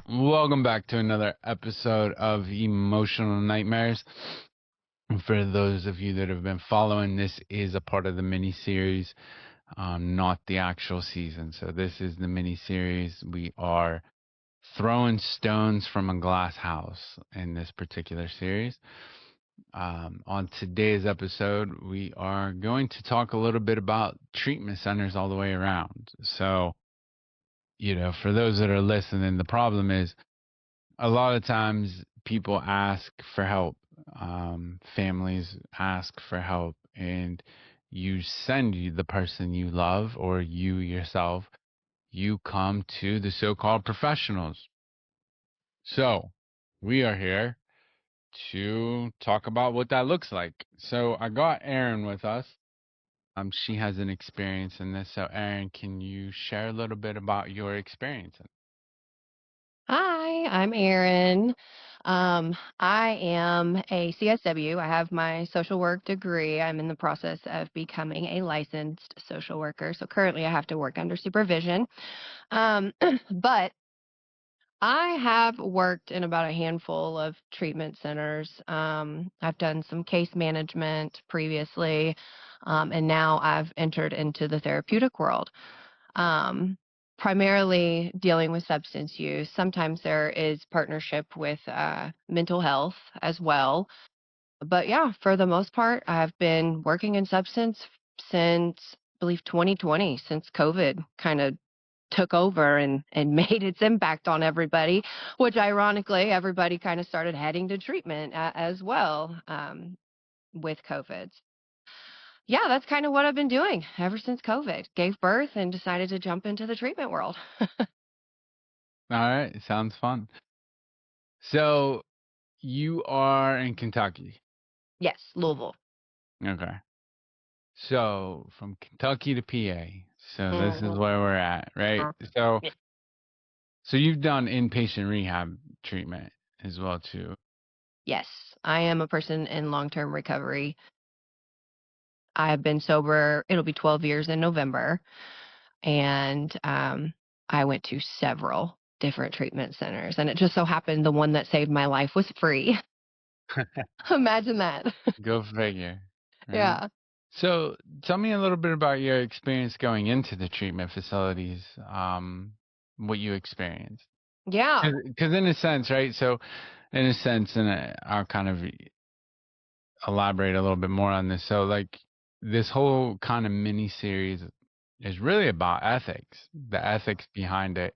Welcome back to another episode of Emotional Nightmares. For those of you that have been following, this is a part of the mini series, not the actual season. So this is the mini series. We are throwing stones from a glass house in this particular series. On today's episode, we are going to talk a little bit about treatment centers all the way around. So, for those that are listening, the problem is a lot of times people ask for help. Families ask for help, and you send the person you love or you yourself, you come to the so-called professionals. So we are here to talk about what that looks like. So I got Erin with us. She has an experience in this. So Erin, can you share a little bit about your experience? Hi, I'm Erin. I am a CSW. I have my social work degree. I'm in the process of becoming a licensed social worker. So currently I have to work under supervision. Um, but I have worked in about a handful of treatment centers. I've done some case management previously, and now I've entered into the therapeutic world, um, primarily dealing with substance use. Sometimes there is partnership with mental health as well. But yeah, for the most part, I've been working in substance since, I believe, 2020, since COVID kind of took over and made its impact on everybody, which ironically, everybody kind of started heading to treatment as well with COVID. Yeah, that's kind of what I've been doing ever since COVID. Gave birth and decided to jump into the treatment world. All right, sounds fun. So you are in Kentucky. Yes, Louisville. Okay. So from Kentucky to PA. So this is Mhm. where we're at, right? So Yeah. so you've done inpatient rehab treatment as well too. Yes, I am a person in long-term recovery. I have been sober. It'll be 12 years in November. And I went to several different treatment centers. And it just so happened the one that saved my life was free. Imagine that. Go figure, right? Yeah. So tell me a little bit about your experience going into the treatment facilities, what you experienced. Yeah. Because in a sense, right? So in a sense, and I'll kind of elaborate a little bit more on this. So, like, this whole kind of mini series is really about ethics, the ethics behind it,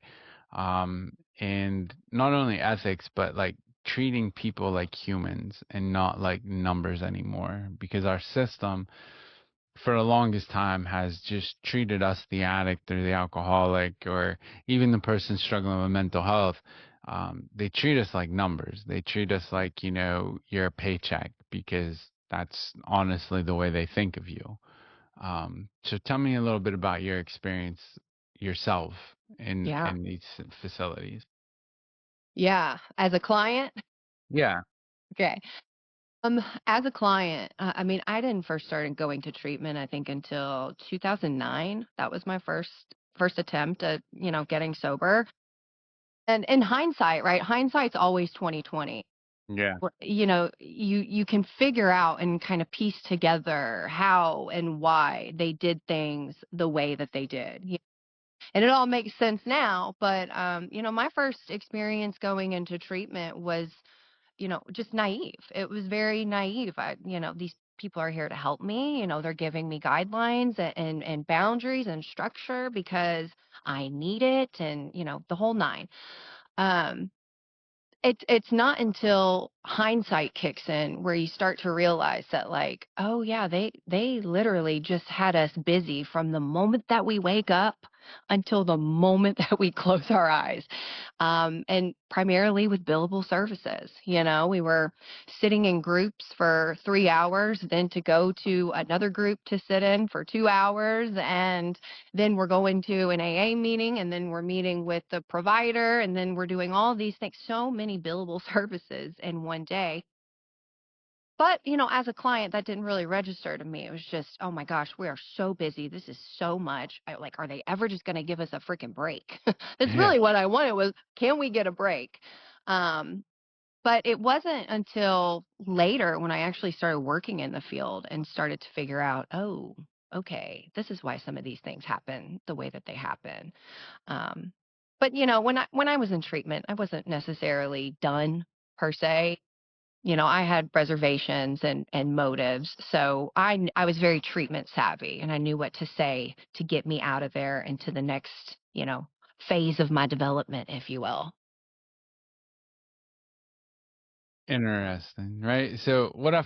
and not only ethics, but like treating people like humans and not like numbers anymore. Because our system, for the longest time, has just treated us, the addict or the alcoholic, or even the person struggling with mental health. They treat us like numbers. They treat us like, you're a paycheck because that's honestly the way they think of you. So tell me a little bit about your experience yourself in Yeah. these facilities. Yeah. As a client, Yeah. okay. As a client, I mean, I didn't first start going to treatment, I think, until 2009. That was my first attempt at, getting sober. And in hindsight, right? Hindsight's always 2020. Yeah. You can figure out and kind of piece together how and why they did things the way that they did. And it all makes sense now, but my first experience going into treatment was, just naive. It was very naive. These people are here to help me, they're giving me guidelines and boundaries and structure because I need it and, the whole nine. Um it's not until hindsight kicks in where you start to realize that, oh yeah, they literally just had us busy from the moment that we wake up until the moment that we close our eyes. And primarily with billable services. We were sitting in groups for 3 hours, then to go to another group to sit in for 2 hours. And then we're going to an AA meeting, and then we're meeting with the provider, and then we're doing all these things, so many billable services in one day. But, as a client, that didn't really register to me. It was just, oh my gosh, we are so busy. This is so much. Like, are they ever just going to give us a freaking break? That's Yeah. really what I wanted was, can we get a break? Um, but it wasn't until later when I actually started working in the field and started to figure out, oh, okay, this is why some of these things happen the way that they happen. Um, but when I was in treatment, I wasn't necessarily done per se. I had reservations and motives. So I was very treatment savvy, and I knew what to say to get me out of there into the next, phase of my development, if you will. Interesting, right? So what I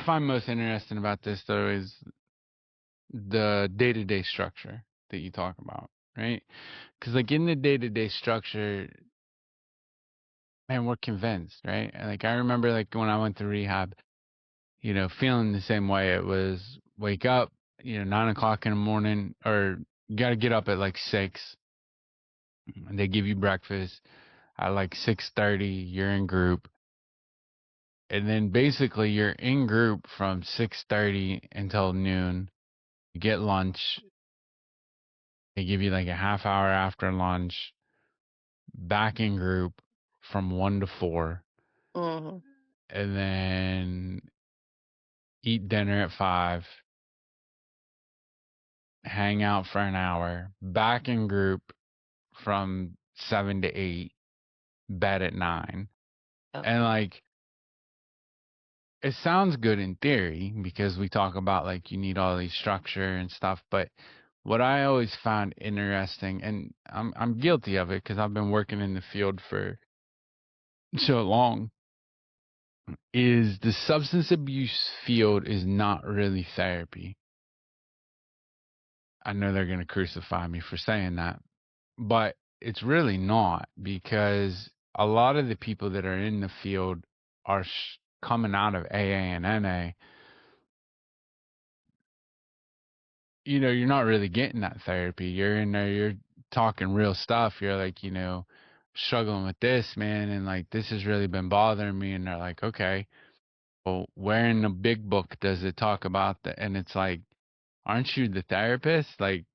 find most interesting about this though is the day-to-day structure that you talk about, right? Because like in the day-to-day structure, man, we're convinced, right? And, like I remember like when I went to rehab, feeling the same way. It was wake up, 9 o'clock in the morning, or you got to get up at like 6. And they give you breakfast at like 6:30. You're in group, and then basically you're in group from 6:30 until noon. You get lunch. They give you like a half hour after lunch. Back in group from 1 to 4, Hmm. and then eat dinner at 5. Hang out for an hour. Back in group from 7 to 8, bed at 9. Oh. And like it sounds good in theory because we talk about like you need all these structure and stuff, but what I always found interesting, and I'm guilty of it because I've been working in the field for so long, is the substance abuse field is not really therapy. I know they're going to crucify me for saying that, but it's really not, because a lot of the people that are in the field are coming out of AA and NA. You're not really getting that therapy. You're in there, you're talking real stuff. You're like, struggling with this, man, and like this has really been bothering me. And they're like, okay, well, where in the big book does it talk about that? And it's like, aren't you the therapist? Like,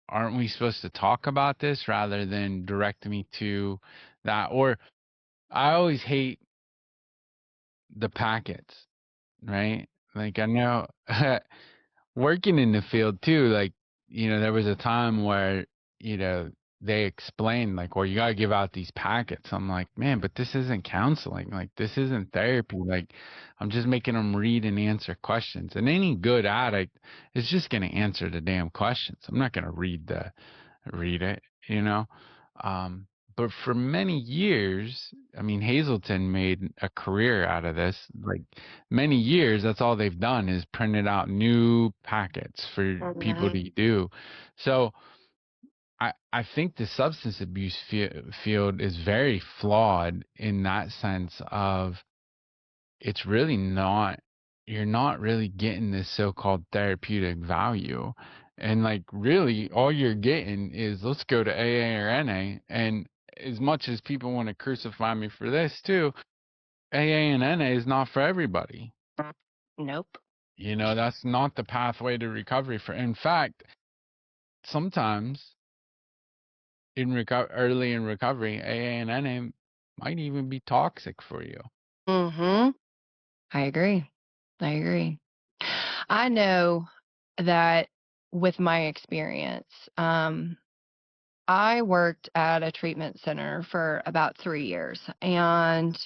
aren't we supposed to talk about this rather than direct me to that? Or I always hate the packets, right? Like I know working in the field too, like, there was a time where, you know, they explained like, well, you gotta give out these packets. I'm like, man, but this isn't counseling. Like, this isn't therapy. Like, I'm just making them read and answer questions. And any good addict is just gonna answer the damn questions. I'm not gonna read it, you know? Um, but for many years, I mean, Hazelton made a career out of this. Like many years, that's all they've done is printed out new packets for people Mhm. to do. So I think the substance abuse field is very flawed in that sense of it's really not, you're not really getting this so-called therapeutic value. And like really all you're getting is let's go to AA or NA. And as much as people want to crucify me for this too, AA and NA is not for everybody. Nope. That's not the pathway to recovery for. In fact, sometimes early in recovery, AA and NA might even be toxic for you. Mhm. I agree. I agree. I know that with my experience, I worked at a treatment center for about 3 years, and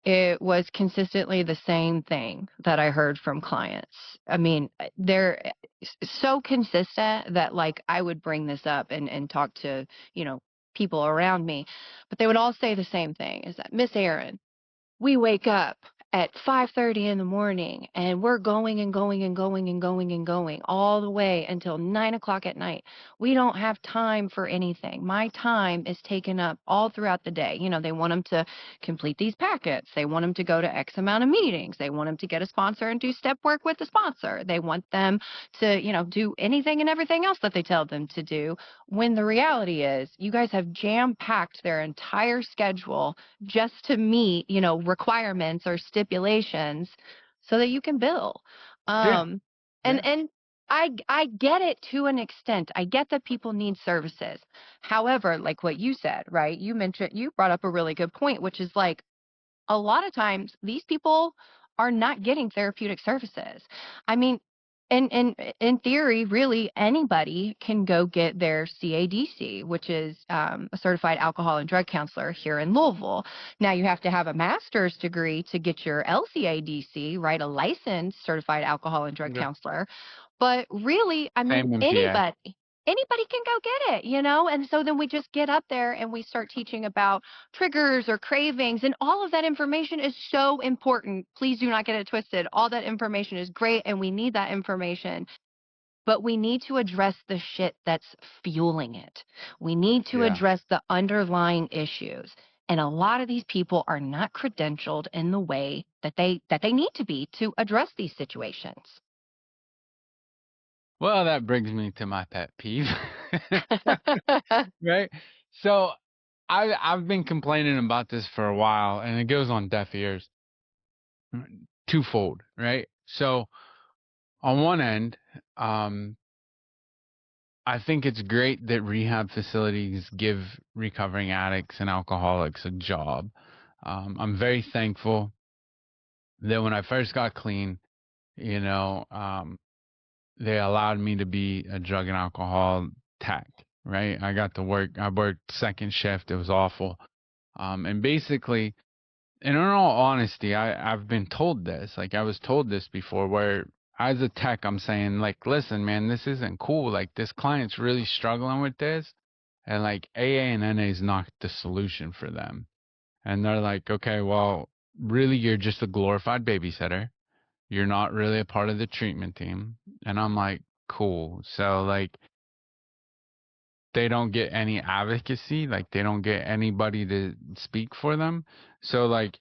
it was consistently the same thing that I heard from clients. I mean, they're so consistent that, like, I would bring this up and talk to, people around me, but they would all say the same thing, is that, "Miss Erin, we wake up at 5:30 in the morning, and we're going and going and going and going and going all the way until 9 o'clock at night. We don't have time for anything. My time is taken up all throughout the day. They want them to complete these packets. They want them to go to X amount of meetings. They want them to get a sponsor and do step work with the sponsor. They want them to, do anything and everything else that they tell them to do. When the reality is, you guys have jam packed their entire schedule just to meet, requirements or stipulations so that you can bill. Yeah. Um, Yeah. and I get it to an extent. I get that people need services. However, like what you said, right? You brought up a really good point, which is like a lot of times these people are not getting therapeutic services. I mean, in theory, really anybody can go get their CADC, which is a certified alcohol and drug counselor here in Louisville. Now you have to have a master's degree to get your LCADC, right? A licensed certified alcohol and drug Yeah. counselor. But really, I mean, Same in PA. anybody can go get it. And so then we just get up there and we start teaching about triggers or cravings, and all of that information is so important. Please do not get it twisted. All that information is great and we need that information, but we need to address the shit that's fueling it. We need to Yeah. address the underlying issues. And a lot of these people are not credentialed in the way that they need to be to address these situations. Well, that brings me to my pet peeve. Right? So I've been complaining about this for a while, and it goes on deaf ears. Twofold, right? So on one end, um, I think it's great that rehab facilities give recovering addicts and alcoholics a job. I'm very thankful that when I first got clean, you know, they allowed me to be a drug and alcohol tech, right? I got to work. I worked second shift. It was awful. And basically, and in all honesty, I've been told this. Like I was told this before, where as a tech, I'm saying like, listen, man, this isn't cool. Like this client's really struggling with this, and like AA and NA is not the solution for them. And they're like, okay, well, really, you're just a glorified babysitter. You're not really a part of the treatment team. And I'm like, cool. So like they don't get any advocacy, like they don't get anybody to speak for them. So like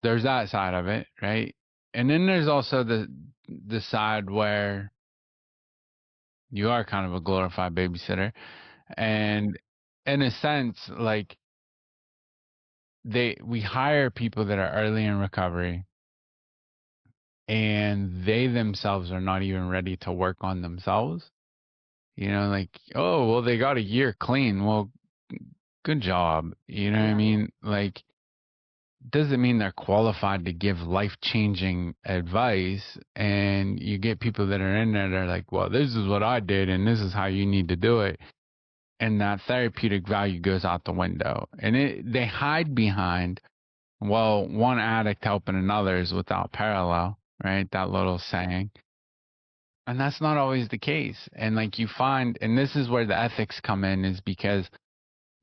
there's that side of it, right? And then there's also the side where you are kind of a glorified babysitter. And in a sense, like we hire people that are early in recovery and they themselves are not even ready to work on themselves. Like, oh, well, they got a year clean. Well, good job. You know what I Yeah. mean? Like, doesn't mean they're qualified to give life changing advice. And you get people that are in there, they're like, well, this is what I did, and this is how you need to do it. And that therapeutic value goes out the window. And they hide behind, well, one addict helping another is without parallel, right? That little saying. And that's not always the case. And like you find, and this is where the ethics come in, is because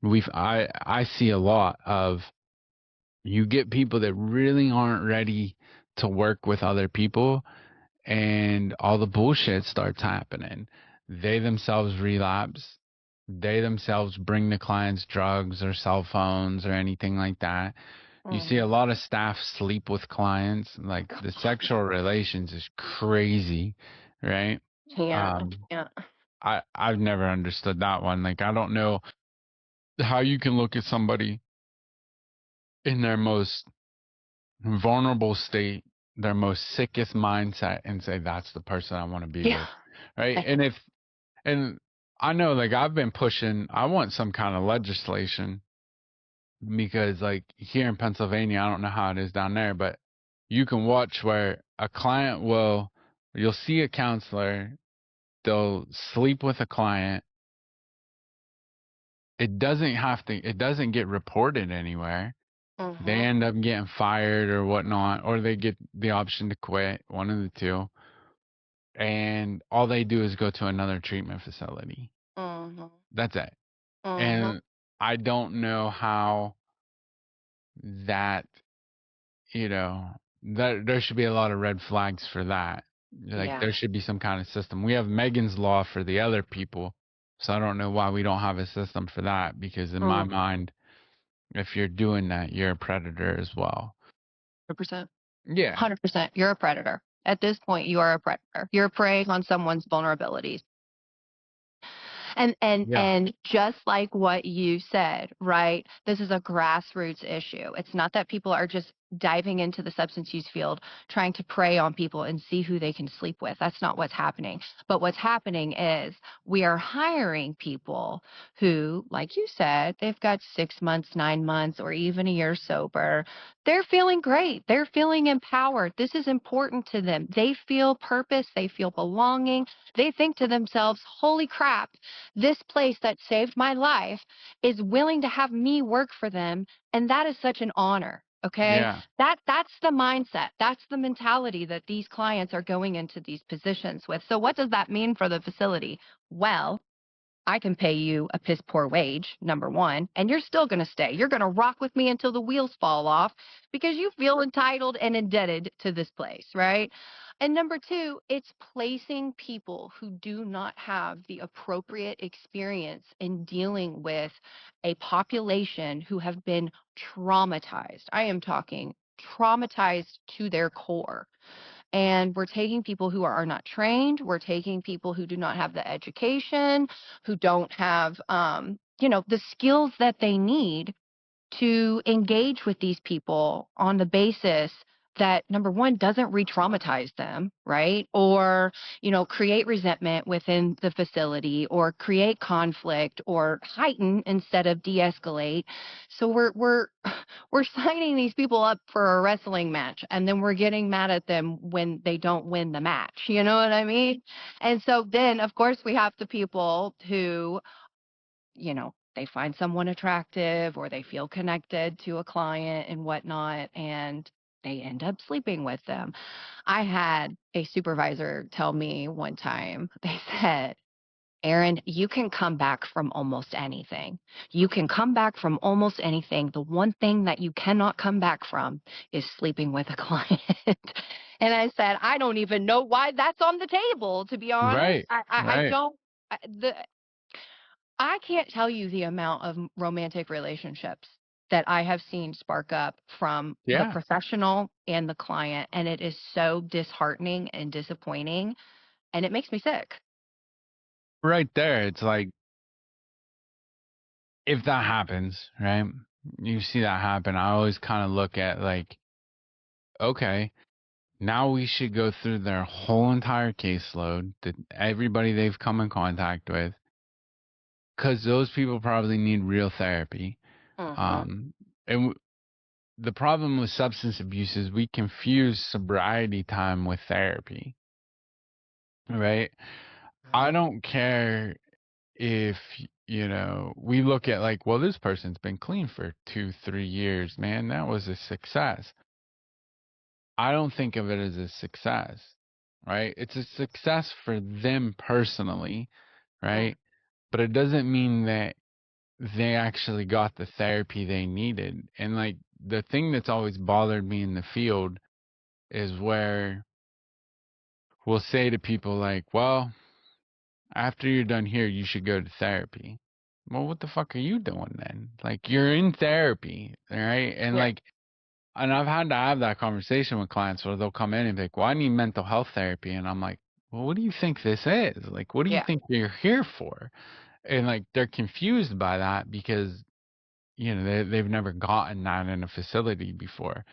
I see a lot of, you get people that really aren't ready to work with other people, and all the bullshit starts happening. They themselves relapse. They themselves bring the clients drugs or cell phones or anything like that. You see a Mhm. lot of staff sleep with clients. Like the sexual relations is crazy, right? Can't. Um, Can't. I've never understood that one. Like I don't know how you can look at somebody in their most vulnerable state, their most sickest mindset, and say that's the person I want to be Yeah. with, right? And I know, like I've been pushing, I want some kind of legislation because, like here in Pennsylvania, I don't know how it is down there, but you can watch where a client you'll see a counselor, they'll sleep with a client. It doesn't get reported anywhere. They Mhm. end up getting fired or whatnot, or they get the option to quit, one of the two. And all they do is go to another treatment facility. Mhm. That's it. Mhm. And I don't know how that you know, there should be a lot of red flags for that. Like Yeah, there should be some kind of system. We have Megan's law for the other people, so I don't know why we don't have a system for that. Because in my 100%. mind, if you're doing that, you're a predator as well. 100%. Yeah. 100%. You're a predator. At this point, you are a predator. You're preying on someone's vulnerabilities. Yeah. And just like what you said, right? This is a grassroots issue. It's not that people are just diving into the substance use field trying to prey on people and see who they can sleep with. That's not what's happening. But what's happening is we are hiring people who, like you said, they've got 6 months, 9 months, or even a year sober. They're feeling great. They're feeling empowered. This is important to them. They feel purpose. They feel belonging. They think to themselves, holy crap, this place that saved my life is willing to have me work for them, and that is such an honor. Okay, Yeah. that's the mindset, that's the mentality that these clients are going into these positions with. So what does that mean for the facility? Well, I can pay you a piss poor wage, number one, and you're still going to stay. You're going to rock with me until the wheels fall off because you feel entitled and indebted to this place, right? And number two, it's placing people who do not have the appropriate experience in dealing with a population who have been traumatized. I am talking traumatized to their core. And we're taking people who are not trained. We're taking people who do not have the education, who don't have, the skills that they need to engage with these people on the basis that number one doesn't re-traumatize them, right? Or, create resentment within the facility or create conflict or heighten instead of de-escalate. So we're signing these people up for a wrestling match and then we're getting mad at them when they don't win the match. You know what I mean? And so then of course we have the people who, they find someone attractive or they feel connected to a client and whatnot, and they end up sleeping with them. I had a supervisor tell me one time, they said, Erin, you can come back from almost anything. You can come back from almost anything. The one thing that you cannot come back from is sleeping with a client. And I said, I don't even know why that's on the table, to be honest. Right. I Right. don't. I can't tell you the amount of romantic relationships that I have seen spark up from the Yeah. professional and the client, and it is so disheartening and disappointing, and it makes me sick. Right there. It's like if that happens, right? You see that happen. I always kind of look at like, okay, now we should go through their whole entire caseload, everybody they've come in contact with, because those people probably need real therapy. Mhm. Um, and the problem with substance abuse is we confuse sobriety time with therapy, right? I don't care if, we look at like, well, this person's been clean for 2, 3 years, man, that was a success. I don't think of it as a success, right? It's a success for them personally, Mm. right? But it doesn't mean that they actually got the therapy they needed. And like the thing that's always bothered me in the field is where we'll say to people like, well, after you're done here, you should go to therapy. Well, what the fuck are you doing then? Like you're in therapy, right? And Yeah. like, and I've had to have that conversation with clients where they'll come in and be like, well, I need mental health therapy. And I'm like, well, what do you think this is? Like, what do you Yeah. think you're here for? And like, they're confused by that because, they've never gotten that in a facility before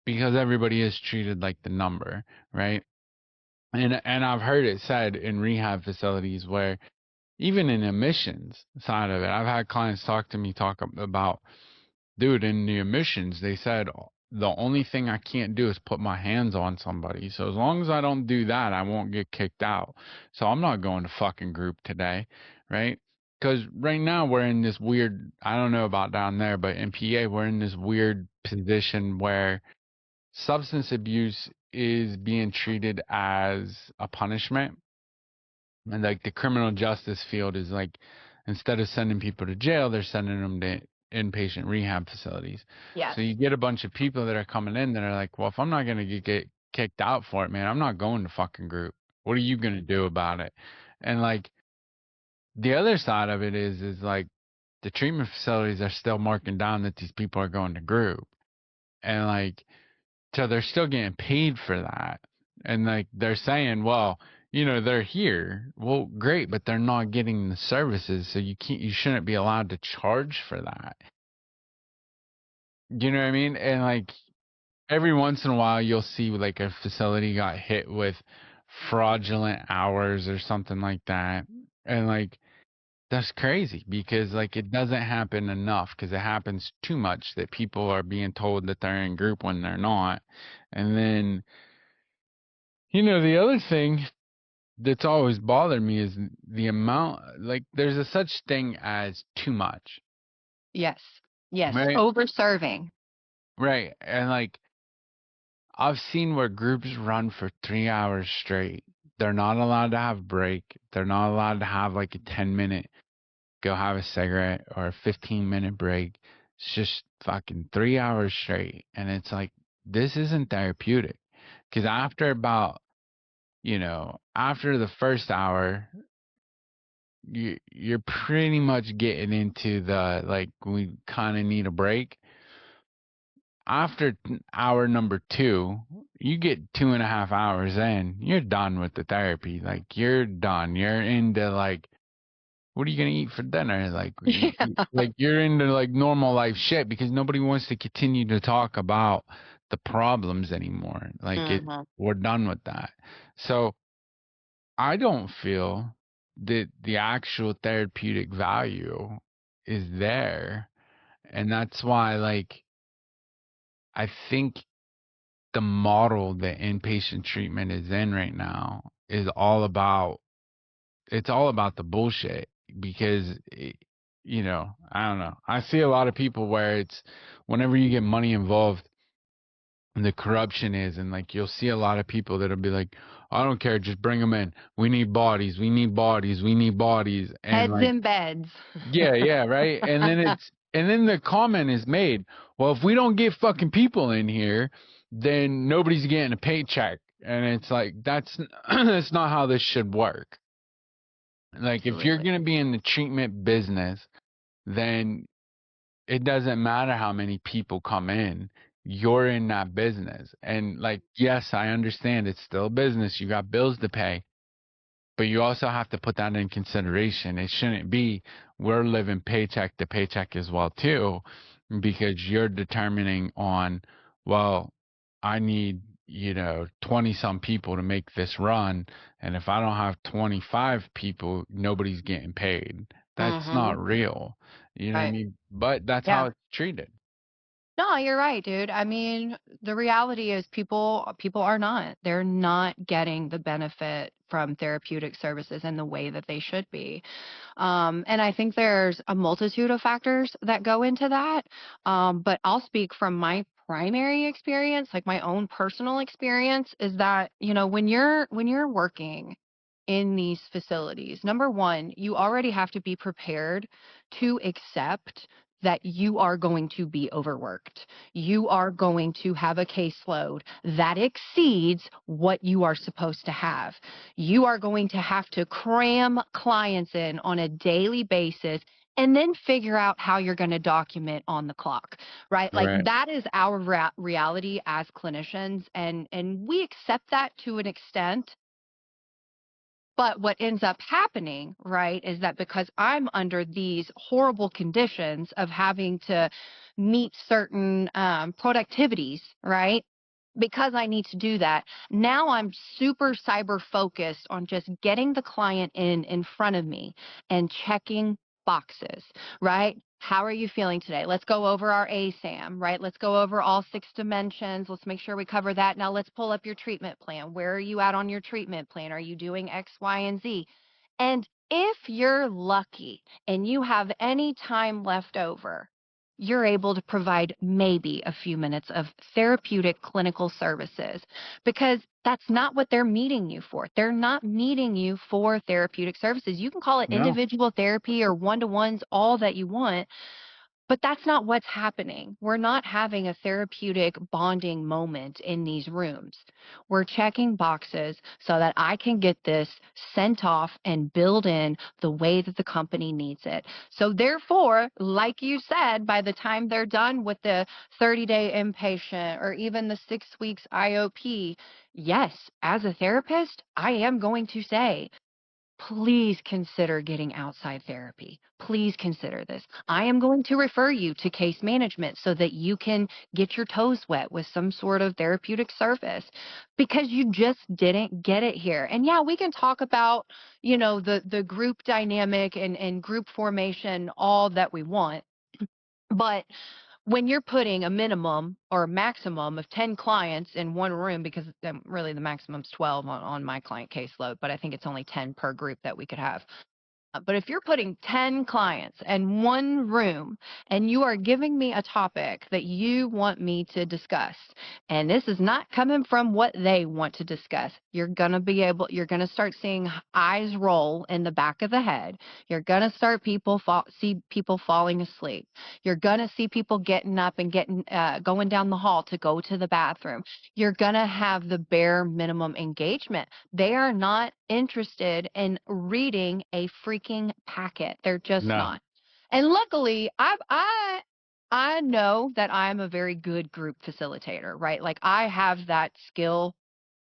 because everybody is treated like the number, right? And I've heard it said in rehab facilities where even in admissions side of it, I've had clients talk about, dude, in the admissions, they said the only thing I can't do is put my hands on somebody. So as long as I don't do that, I won't get kicked out. So I'm not going to fucking group today, right? Because right now we're in this weird, I don't know about down there, but in PA, we're in this weird position where substance abuse is being treated as a punishment. And like the criminal justice field is like, instead of sending people to jail, they're sending them to inpatient rehab facilities. Yes. So you get a bunch of people that are coming in that are like, well, if I'm not going to get kicked out for it, man, I'm not going to fucking group. What are you going to do about it? And like the other side of it is like the treatment facilities are still marking down that these people are going to group. And like, so they're still getting paid for that. And like they're saying, well, they're here. Well, great, but they're not getting the services, so you shouldn't be allowed to charge for that. You know what I mean? And like every once in a while you'll see like a facility got hit with fraudulent hours or something like that. And like that's crazy because like it doesn't happen enough because it happens too much that people are being told that they're in group when they're not. And then the other thing that's always bothered me is the amount, like there's a such thing as too much, Yes. Yes. right? Over serving. Right. And like I've seen where groups run for 3 hours straight. They're not allowed to have break. They're not allowed to have like a 10-minute go have a cigarette or a 15-minute break. It's just fucking 3 hours straight. And it's like, this isn't therapeutic. Because after about, after the first hour, you're pretty much getting into the, like, we kind of need a break. After hour number 2, you get 2.5 hours in, you're done with the therapy. Like, you're done. You're into, like, what are you gonna eat for dinner? Like, like you're into like normal life shit because nobody wants to continue to talk about the problems anymore. Like Mhm. we're done with that. So I don't feel that the actual therapeutic value is there, and that's why like I think the model that inpatient treatment is in right now is all about it's all about the bullshit because I don't know. I see a lot of people where it's whenever you get money involved and the corruption is and like you'll see a lot of people that'll be like, I don't care, just bring them in. We need bodies. We need bodies. We need bodies. And Heads like, in beds. yeah, right. And then the comment is made, well, if we don't get fucking people in here, then nobody's getting a paycheck. And it's like that's not how this should work. Like, if you're Absolutely. going to be in the treatment business, then it doesn't matter how many people come in. You're in that business. And, like, yes, I understand it's still a business. You got bills to pay. But you also have to put that in consideration. It shouldn't be we're living paycheck to paycheck as well too, because you're determining on, well, I need, 20 some people to make this run, and if I don't have 25 people, nobody's getting paid. That's not Mhm. real. You know what I Right. mean? But that's how Yeah. it's treated. No, you're right, dude. I mean, the reality is people are not. They're not getting the benefit from therapeutic services in the way that they should be. And I think there's a multitude of factors that go into that. But I'll speak from my primary experience, like my own personal experience, is that, when you're working in these facilities, number one, you already have to be prepared to accept that you are going to be overworked. You are going to have a caseload that exceeds what you are supposed to have. You are going to have to cram clients in on a daily basis and then figure out how you're going to document on the clock, right? Like Right. that is our reality as clinicians, and we accept that to an extent. But what ends up happening, right, is that because I'm under these horrible conditions of having to meet certain productivities, right? Because I need to do that, now I'm super cyber focused on just getting the client in front of me and checking boxes, right? How are you feeling today? Let's go over our ASAM, right? Let's go over all 6 dimensions. Let's make sure we cover that. Now let's pull up your treatment plan. Where are you at on your treatment plan? Are you doing X, Y, and Z? And if you're lucky and you have any time left over, you're able to provide maybe a few minutes of therapeutic clinical services because that's not what they're meeting you for. They're not meeting you for therapeutic services. You can call it No. individual therapy or one to ones, all that you want. But that's not what's happening. We're not having a therapeutic bonding moment in these rooms. We're checking boxes so that I can get this sent off and build in the way that the company needs it. So, therefore, like you said, by the time they're done with the 30-day inpatient or even the 6 weeks IOP, yes, as a therapist, I am going to say, please consider getting outside therapy. Please consider this. I am going to refer you to case management so that you can get your toes wet with some sort of therapeutic service because you just didn't get it here. And yeah, we can talk about, the group dynamic and group formation all that we want. But when you're putting a minimum or a maximum of 10 clients in one room, because really the maximum's 12 on my client caseload, but I think it's only 10 per group that we could have. But if you're putting 10 clients in one room and you are giving me a topic that you want me to discuss, and this is not coming from what they want to discuss, you're going to start seeing eyes roll in the back of the head. You're going to start see people falling asleep. You're going to see people getting up and going down the hall to go to the bathroom. You're going to have the bare minimum engagement. They are not interested in reading a freaking packet. They're just No. not. And luckily, I know that I'm a very good group facilitator, right? Like I have that skill.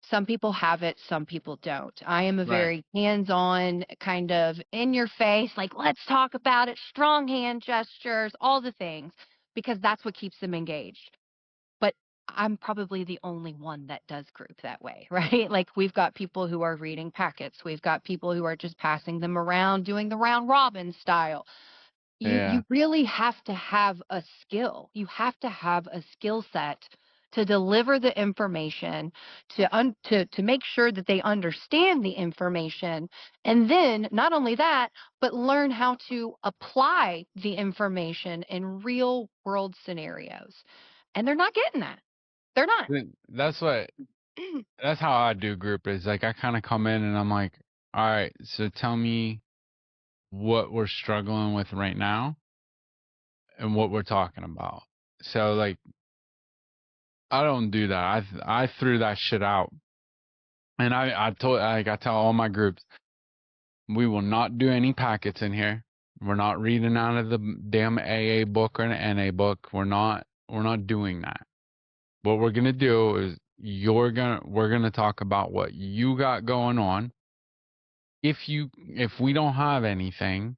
Some people have it, some people don't. I am a Right. very hands-on, kind of in your face, like let's talk about it, strong hand gestures, all the things, because that's what keeps them engaged. But I'm probably the only one that does group that way, right? Like we've got people who are reading packets. We've got people who are just passing them around, doing the round robin style. You Yeah. really have to have a skill. You have to have a skill set to deliver the information, to make sure that they understand the information, and then not only that, but learn how to apply the information in real world scenarios. And they're not getting that. They're not. That's what that's how I do group is like I kind of come in and I'm like, all right, so tell me what we're struggling with right now and what we're talking about. So like I don't do that. I threw that shit out. And I tell all my groups, we will not do any packets in here. We're not reading out of the damn AA book or an NA book. We're not doing that. What we're gonna do is we're gonna talk about what you got going on. If we don't have anything,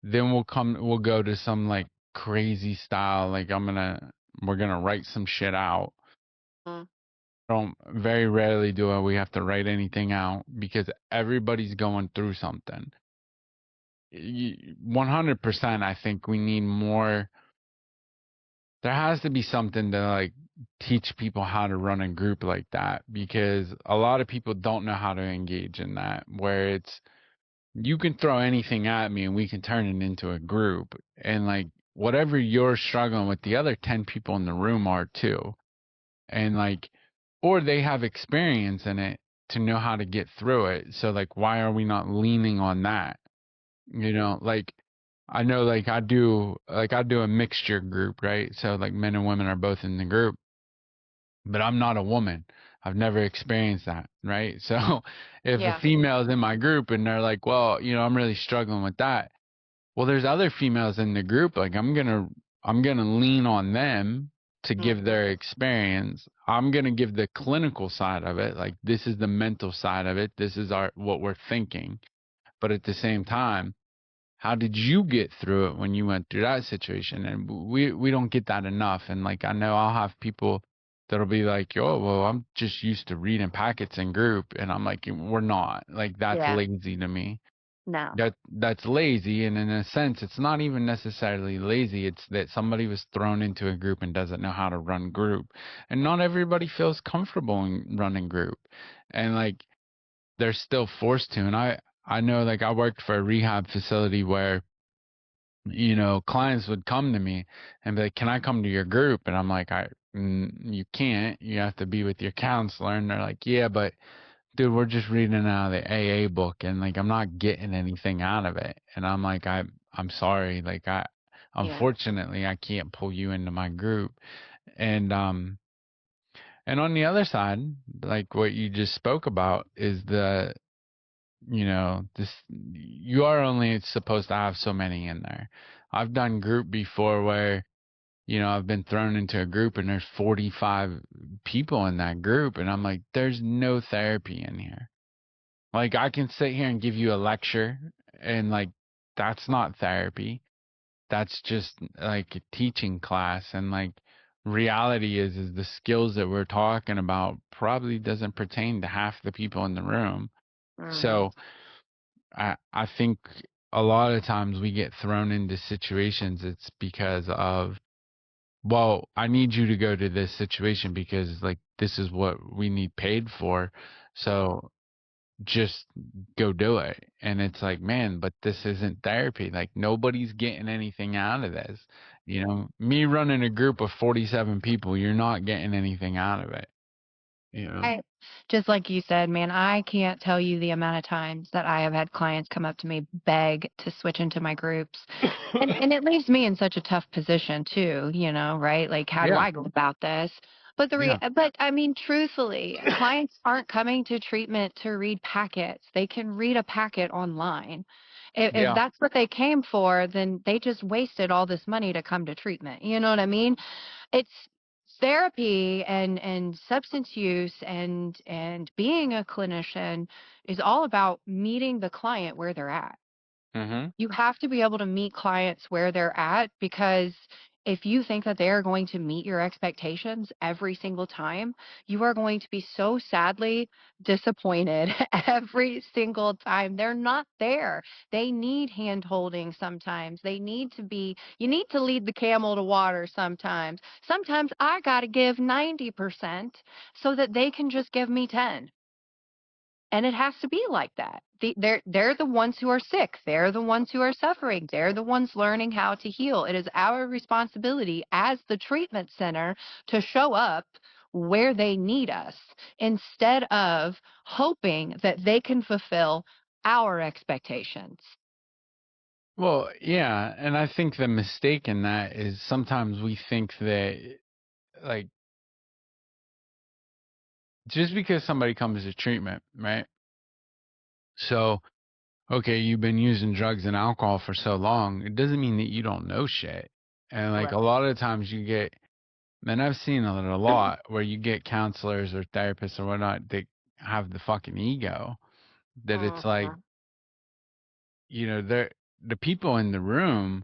then we'll go to some like crazy style, like we're gonna write some shit out. Mm. Don't very rarely do we have to write anything out because everybody's going through something. 100%, I think we need more. There has to be something to like teach people how to run a group like that because a lot of people don't know how to engage in that, where it's you can throw anything at me and we can turn it into a group. And like whatever you're struggling with, the other 10 people in the room are too. And like, or they have experience in it to know how to get through it. So like, why are we not leaning on that? Like I know I do a mixture group, right? So like men and women are both in the group, but I'm not a woman. I've never experienced that, right? So if a Yeah. female's in my group and they're like, well, I'm really struggling with that. Well, there's other females in the group. Like I'm gonna lean on them to give Mhm. their experience. I'm gonna give the clinical side of it. Like this is the mental side of it. This is what we're thinking. But at the same time, how did you get through it when you went through that situation? And we don't get that enough. And like I know I'll have people that'll be like, "Yo, well, I'm just used to reading packets in group," and I'm like, "We're not. Like that's Yeah. lazy to me." No. That's lazy, and in a sense, it's not even necessarily lazy. It's that somebody was thrown into a group and doesn't know how to run group, and not everybody feels comfortable in running group, and like they're still forced to. And I know like I worked for a rehab facility where clients would come to me and be like, "Can I come to your group?" And I'm like, You can't. You have to be with your counselor." And they're like, "Yeah, but dude, we're just reading out of the AA book and like I'm not getting anything out of it." And I'm like, I'm sorry, like Yeah. Unfortunately, I can't pull you into my group. And and on the other side, like what you just spoke about is this, you are only supposed to have so many in there. I've done group before where, I've been thrown into a group and there's 45 people in that group and I'm like, there's no therapy in here. Like I can sit here and give you a lecture and like that's not therapy. That's just like a teaching class and like reality is the skills that we're talking about probably doesn't pertain to half the people in the room. Hmm. So I think a lot of times we get thrown into situations it's because of, well, I need you to go to this situation because like this is what we need paid for. So just go do it. And it's like, man, but this isn't therapy. Like nobody's getting anything out of this. Me running a group of 47 people, you're not getting anything out of it, you know? I just like you said, man, I can't tell you the amount of times that I have had clients come up to me, beg to switch into my groups. And it leaves me in such a tough position too, right? Like, how do Yeah. I go about this? Yeah. But I mean, truthfully, clients aren't coming to treatment to read packets. They can read a packet online. If Yeah. that's what they came for, then they just wasted all this money to come to treatment. You know what I mean? It's therapy and substance use and being a clinician is all about meeting the client where they're at. Mhm. You have to be able to meet clients where they're at, because if you think that they are going to meet your expectations every single time, you are going to be so sadly disappointed every single time. They're not there. They need hand holding sometimes. You need to lead the camel to water sometimes. Sometimes I got to give 90% so that they can just give me 10. And it has to be like that. They're the ones who are sick. They're the ones who are suffering. They're the ones learning how to heal. It is our responsibility as the treatment center to show up where they need us instead of hoping that they can fulfill our expectations. Well, yeah, and I think the mistake in that is sometimes we think that like just because somebody comes to treatment, right? So, okay, you've been using drugs and alcohol for so long, it doesn't mean that you don't know shit. And like a Right. lot of times you get, and I've seen it a lot where you get counselors or therapists or whatnot that have the fucking ego that it's like, Mhm. they're the people in the room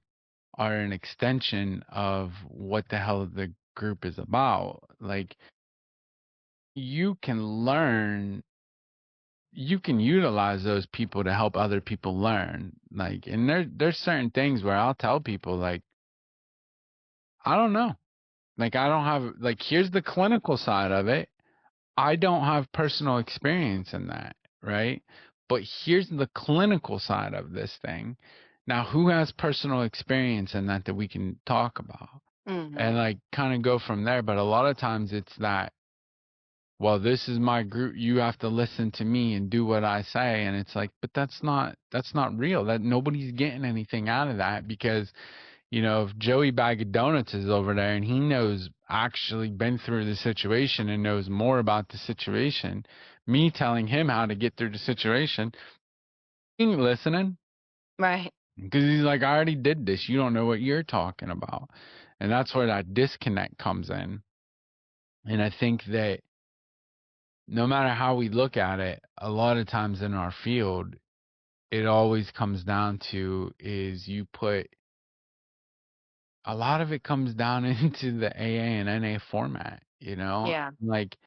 are an extension of what the hell the group is about. Like you can learn, you can utilize those people to help other people learn. Like, and there's certain things where I'll tell people like, I don't know. Like I don't have like here's the clinical side of it. I don't have personal experience in that, right? But here's the clinical side of this thing. Now, who has personal experience in that we can talk about? And Mhm. like kind of go from there. But a lot of times it's that, well, this is my group. You have to listen to me and do what I say. And it's like, but that's not real. That nobody's getting anything out of that because, if Joey Bag of Donuts is over there and he knows actually been through the situation and knows more about the situation, me telling him how to get through the situation, he ain't listening Right. because he's like, I already did this. You don't know what you're talking about. And that's where that disconnect comes in. And I think that no matter how we look at it, a lot of times in our field, it always comes down to is you put a lot of it comes down into the AA and NA format, Yeah. like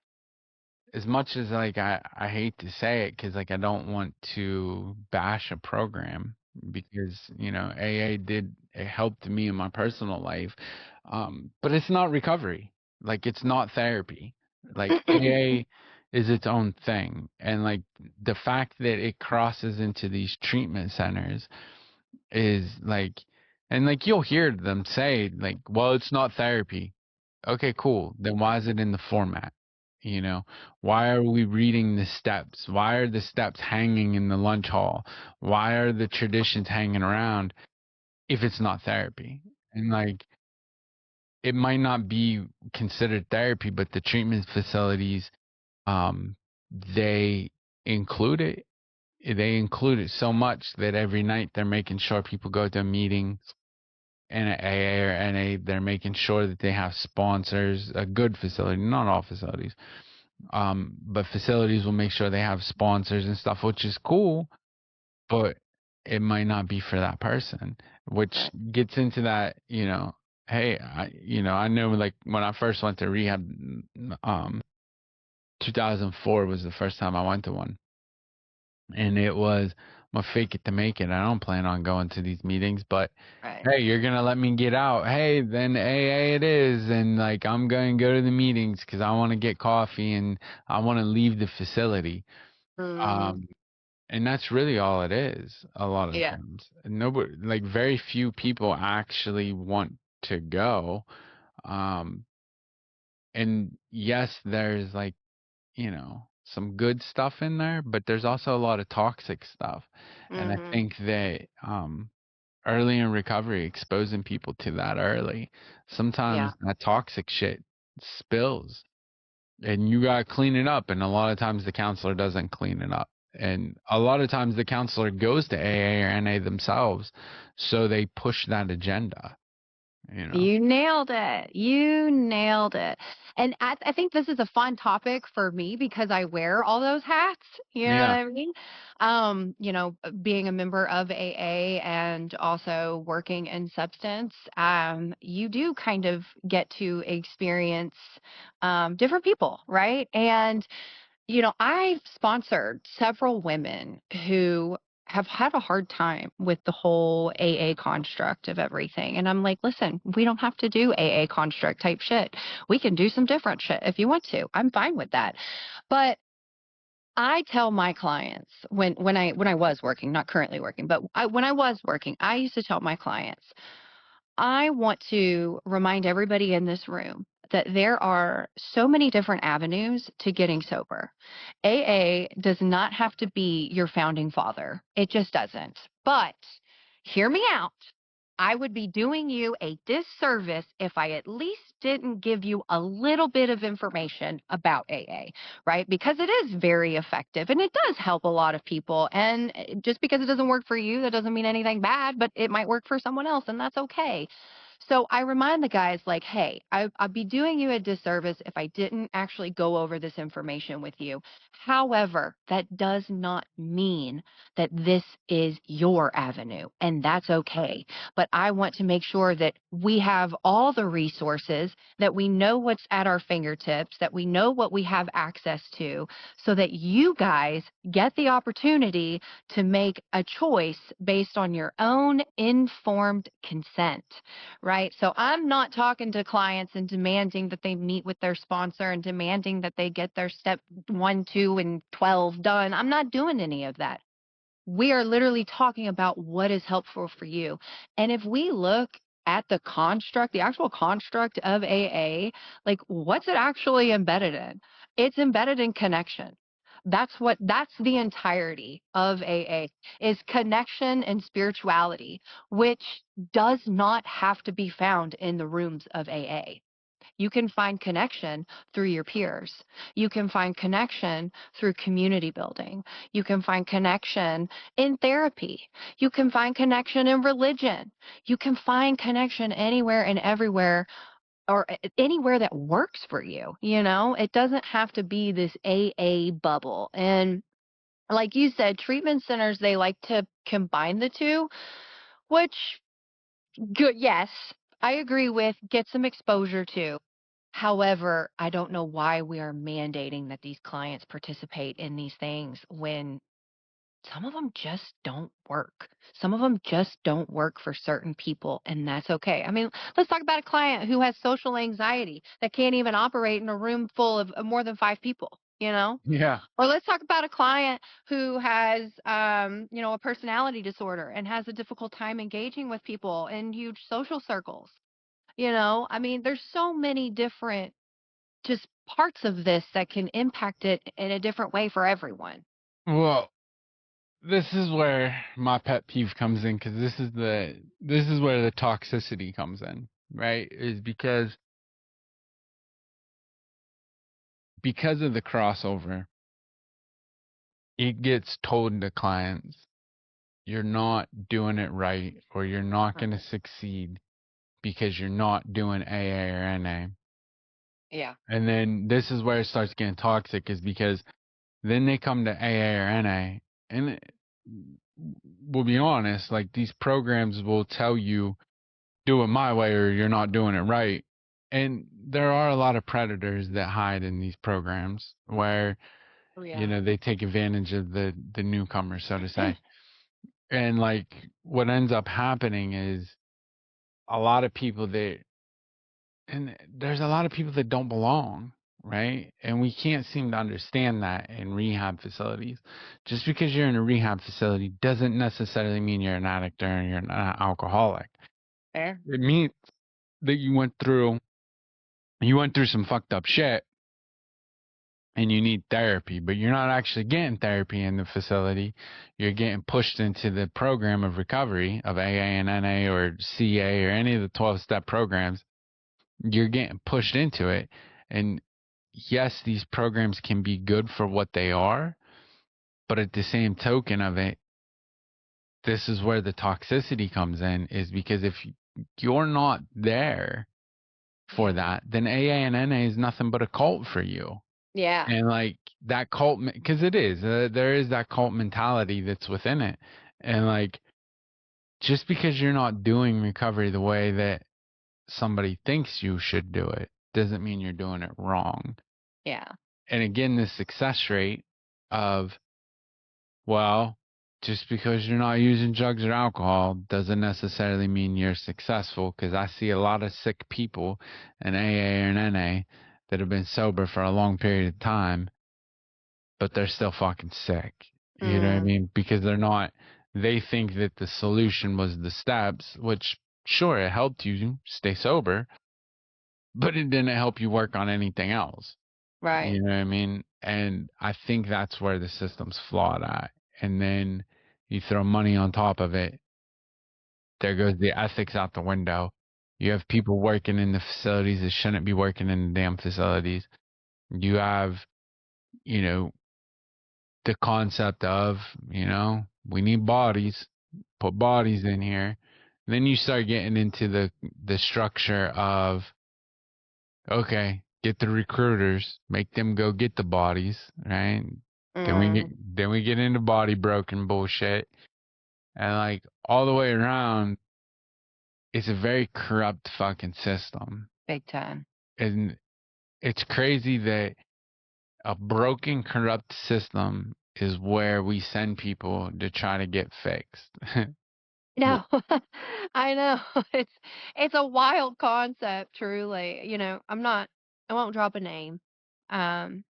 as much as like I hate to say it because like I don't want to bash a program because AA did it helped me in my personal life, but it's not recovery, like it's not therapy, like AA is its own thing, and like the fact that it crosses into these treatment centers is like, and like you'll hear them say like, well, it's not therapy. Okay, cool. Then why is it in the format? You know, why are we reading the steps? Why are the steps hanging in the lunch hall? Why are the traditions hanging around if it's not therapy? And like, it might not be considered therapy, but the treatment facilities, um, they include it. They include it so much that every night they're making sure people go to a meeting in a AA or NA. They're making sure that they have sponsors, a good facility, not all facilities, but facilities will make sure they have sponsors and stuff, which is cool, but it might not be for that person, which Right. gets into that, hey, I know like when I first went to rehab, um, 2004 was the first time I went to one. And it was, I'm gonna fake it to make it. I don't plan on going to these meetings, but Right. hey, you're gonna let me get out. Hey, then AA it is, and like I'm gonna go to the meetings because I want to get coffee and I want to leave the facility. Mm, Um, and that's really all it is. A lot of the yeah. times, nobody, like very few people actually want to go. Um, and yes, there's like some good stuff in there, but there's also a lot of toxic stuff. And I Mhm. think that early in recovery, exposing people to that early, Yeah. sometimes that toxic shit spills and you got to clean it up. And a lot of times the counselor doesn't clean it up. And a lot of times the counselor goes to AA or NA themselves, so they push that agenda, you know? You nailed it. You nailed it. And I think this is a fun topic for me because I wear all those hats. You know what Yeah. I mean? Being a member of AA and also working in substance, you do kind of get to experience different people, right? And I've sponsored several women who have had a hard time with the whole AA construct of everything. And I'm like, listen, we don't have to do AA construct type shit. We can do some different shit if you want to. I'm fine with that. But I tell my clients when I was working, not currently working, but when I was working, I used to tell my clients, I want to remind everybody in this room that there are so many different avenues to getting sober. AA does not have to be your founding father. It just doesn't. But hear me out. I would be doing you a disservice if I at least didn't give you a little bit of information about AA, right? Because it is very effective and it does help a lot of people. And just because it doesn't work for you, that doesn't mean anything bad, but it might work for someone else, and that's okay. So I remind the guys, like, hey, I'd be doing you a disservice if I didn't actually go over this information with you. However, that does not mean that this is your avenue, and that's okay. But I want to make sure that we have all the resources, that we know what's at our fingertips, that we know what we have access to, so that you guys get the opportunity to make a choice based on your own informed consent, right? So I'm not talking to clients and demanding that they meet with their sponsor and demanding that they get their step 1, 2, and 12 done. I'm not doing any of that. We are literally talking about what is helpful for you. And if we look at the construct, the actual construct of AA, like what's it actually embedded in? It's embedded in connection. That's the entirety of AA is connection and spirituality, which does not have to be found in the rooms of AA. You can find connection through your peers. You can find connection through community building. You can find connection in therapy. You can find connection in religion. You can find connection anywhere and everywhere or anywhere that works for you. It doesn't have to be this AA bubble. And like you said, treatment centers, they like to combine the two, which good, yes, I agree with, get some exposure to. However, I don't know why we are mandating that these clients participate in these things when some of them just don't work. Some of them just don't work for certain people, and that's okay. I mean, let's talk about a client who has social anxiety that can't even operate in a room full of more than 5 people. Yeah. Or let's talk about a client who has, a personality disorder and has a difficult time engaging with people in huge social circles. I mean, there's so many different just parts of this that can impact it in a different way for everyone. Well, this is where my pet peeve comes in, because this is where the toxicity comes in, right? Is because of the crossover, it gets told to clients, you're not doing it right, or you're not going to succeed because you're not doing AA or NA. Yeah. And then this is where it starts getting toxic, is because then they come to AA or NA, and we'll be honest, like, these programs will tell you, do it my way or you're not doing it right. And there are a lot of predators that hide in these programs where, Oh, yeah. they take advantage of the newcomer, so to say. And like, what ends up happening is a lot of people that, and there's a lot of people that don't belong, right? And we can't seem to understand that in rehab facilities. Just because you're in a rehab facility doesn't necessarily mean you're an addict or you're an alcoholic. Fair. It means that you went through some fucked up shit and you need therapy, but you're not actually getting therapy in the facility. You're getting pushed into the program of recovery of AA and NA or CA or any of the 12-step programs. You're getting pushed into it. And yes, these programs can be good for what they are, but at the same token of it, this is where the toxicity comes in, is because if you're not there for that, then AA and NA is nothing but a cult for you. Yeah. And like that cult, because it is, there is that cult mentality that's within it. And like, just because you're not doing recovery the way that somebody thinks you should do it doesn't mean you're doing it wrong. Yeah. And again, the success rate of, well, just because you're not using drugs or alcohol doesn't necessarily mean you're successful, because I see a lot of sick people in AA or NA that have been sober for a long period of time, but they're still fucking sick. You know what I Mm, mean? Because they think that the solution was the steps, which sure, it helped you stay sober, but it didn't help you work on anything else. right. You know what I mean? And I think that's where the system's flawed at. And then you throw money on top of it, there goes the ethics out the window. You have people working in the facilities that shouldn't be working in the damn facilities. You have, you know, the concept of, we need bodies, put bodies in here. Then you start getting into the structure of, okay, get the recruiters, make them go get the bodies, right? Then we get Mm, then we get into body broken bullshit. And like, all the way around, it's a very corrupt fucking system. big time. And it's crazy that a broken, corrupt system is where we send people to try to get fixed. No, I know. It's a wild concept, truly. I won't drop a name. Um,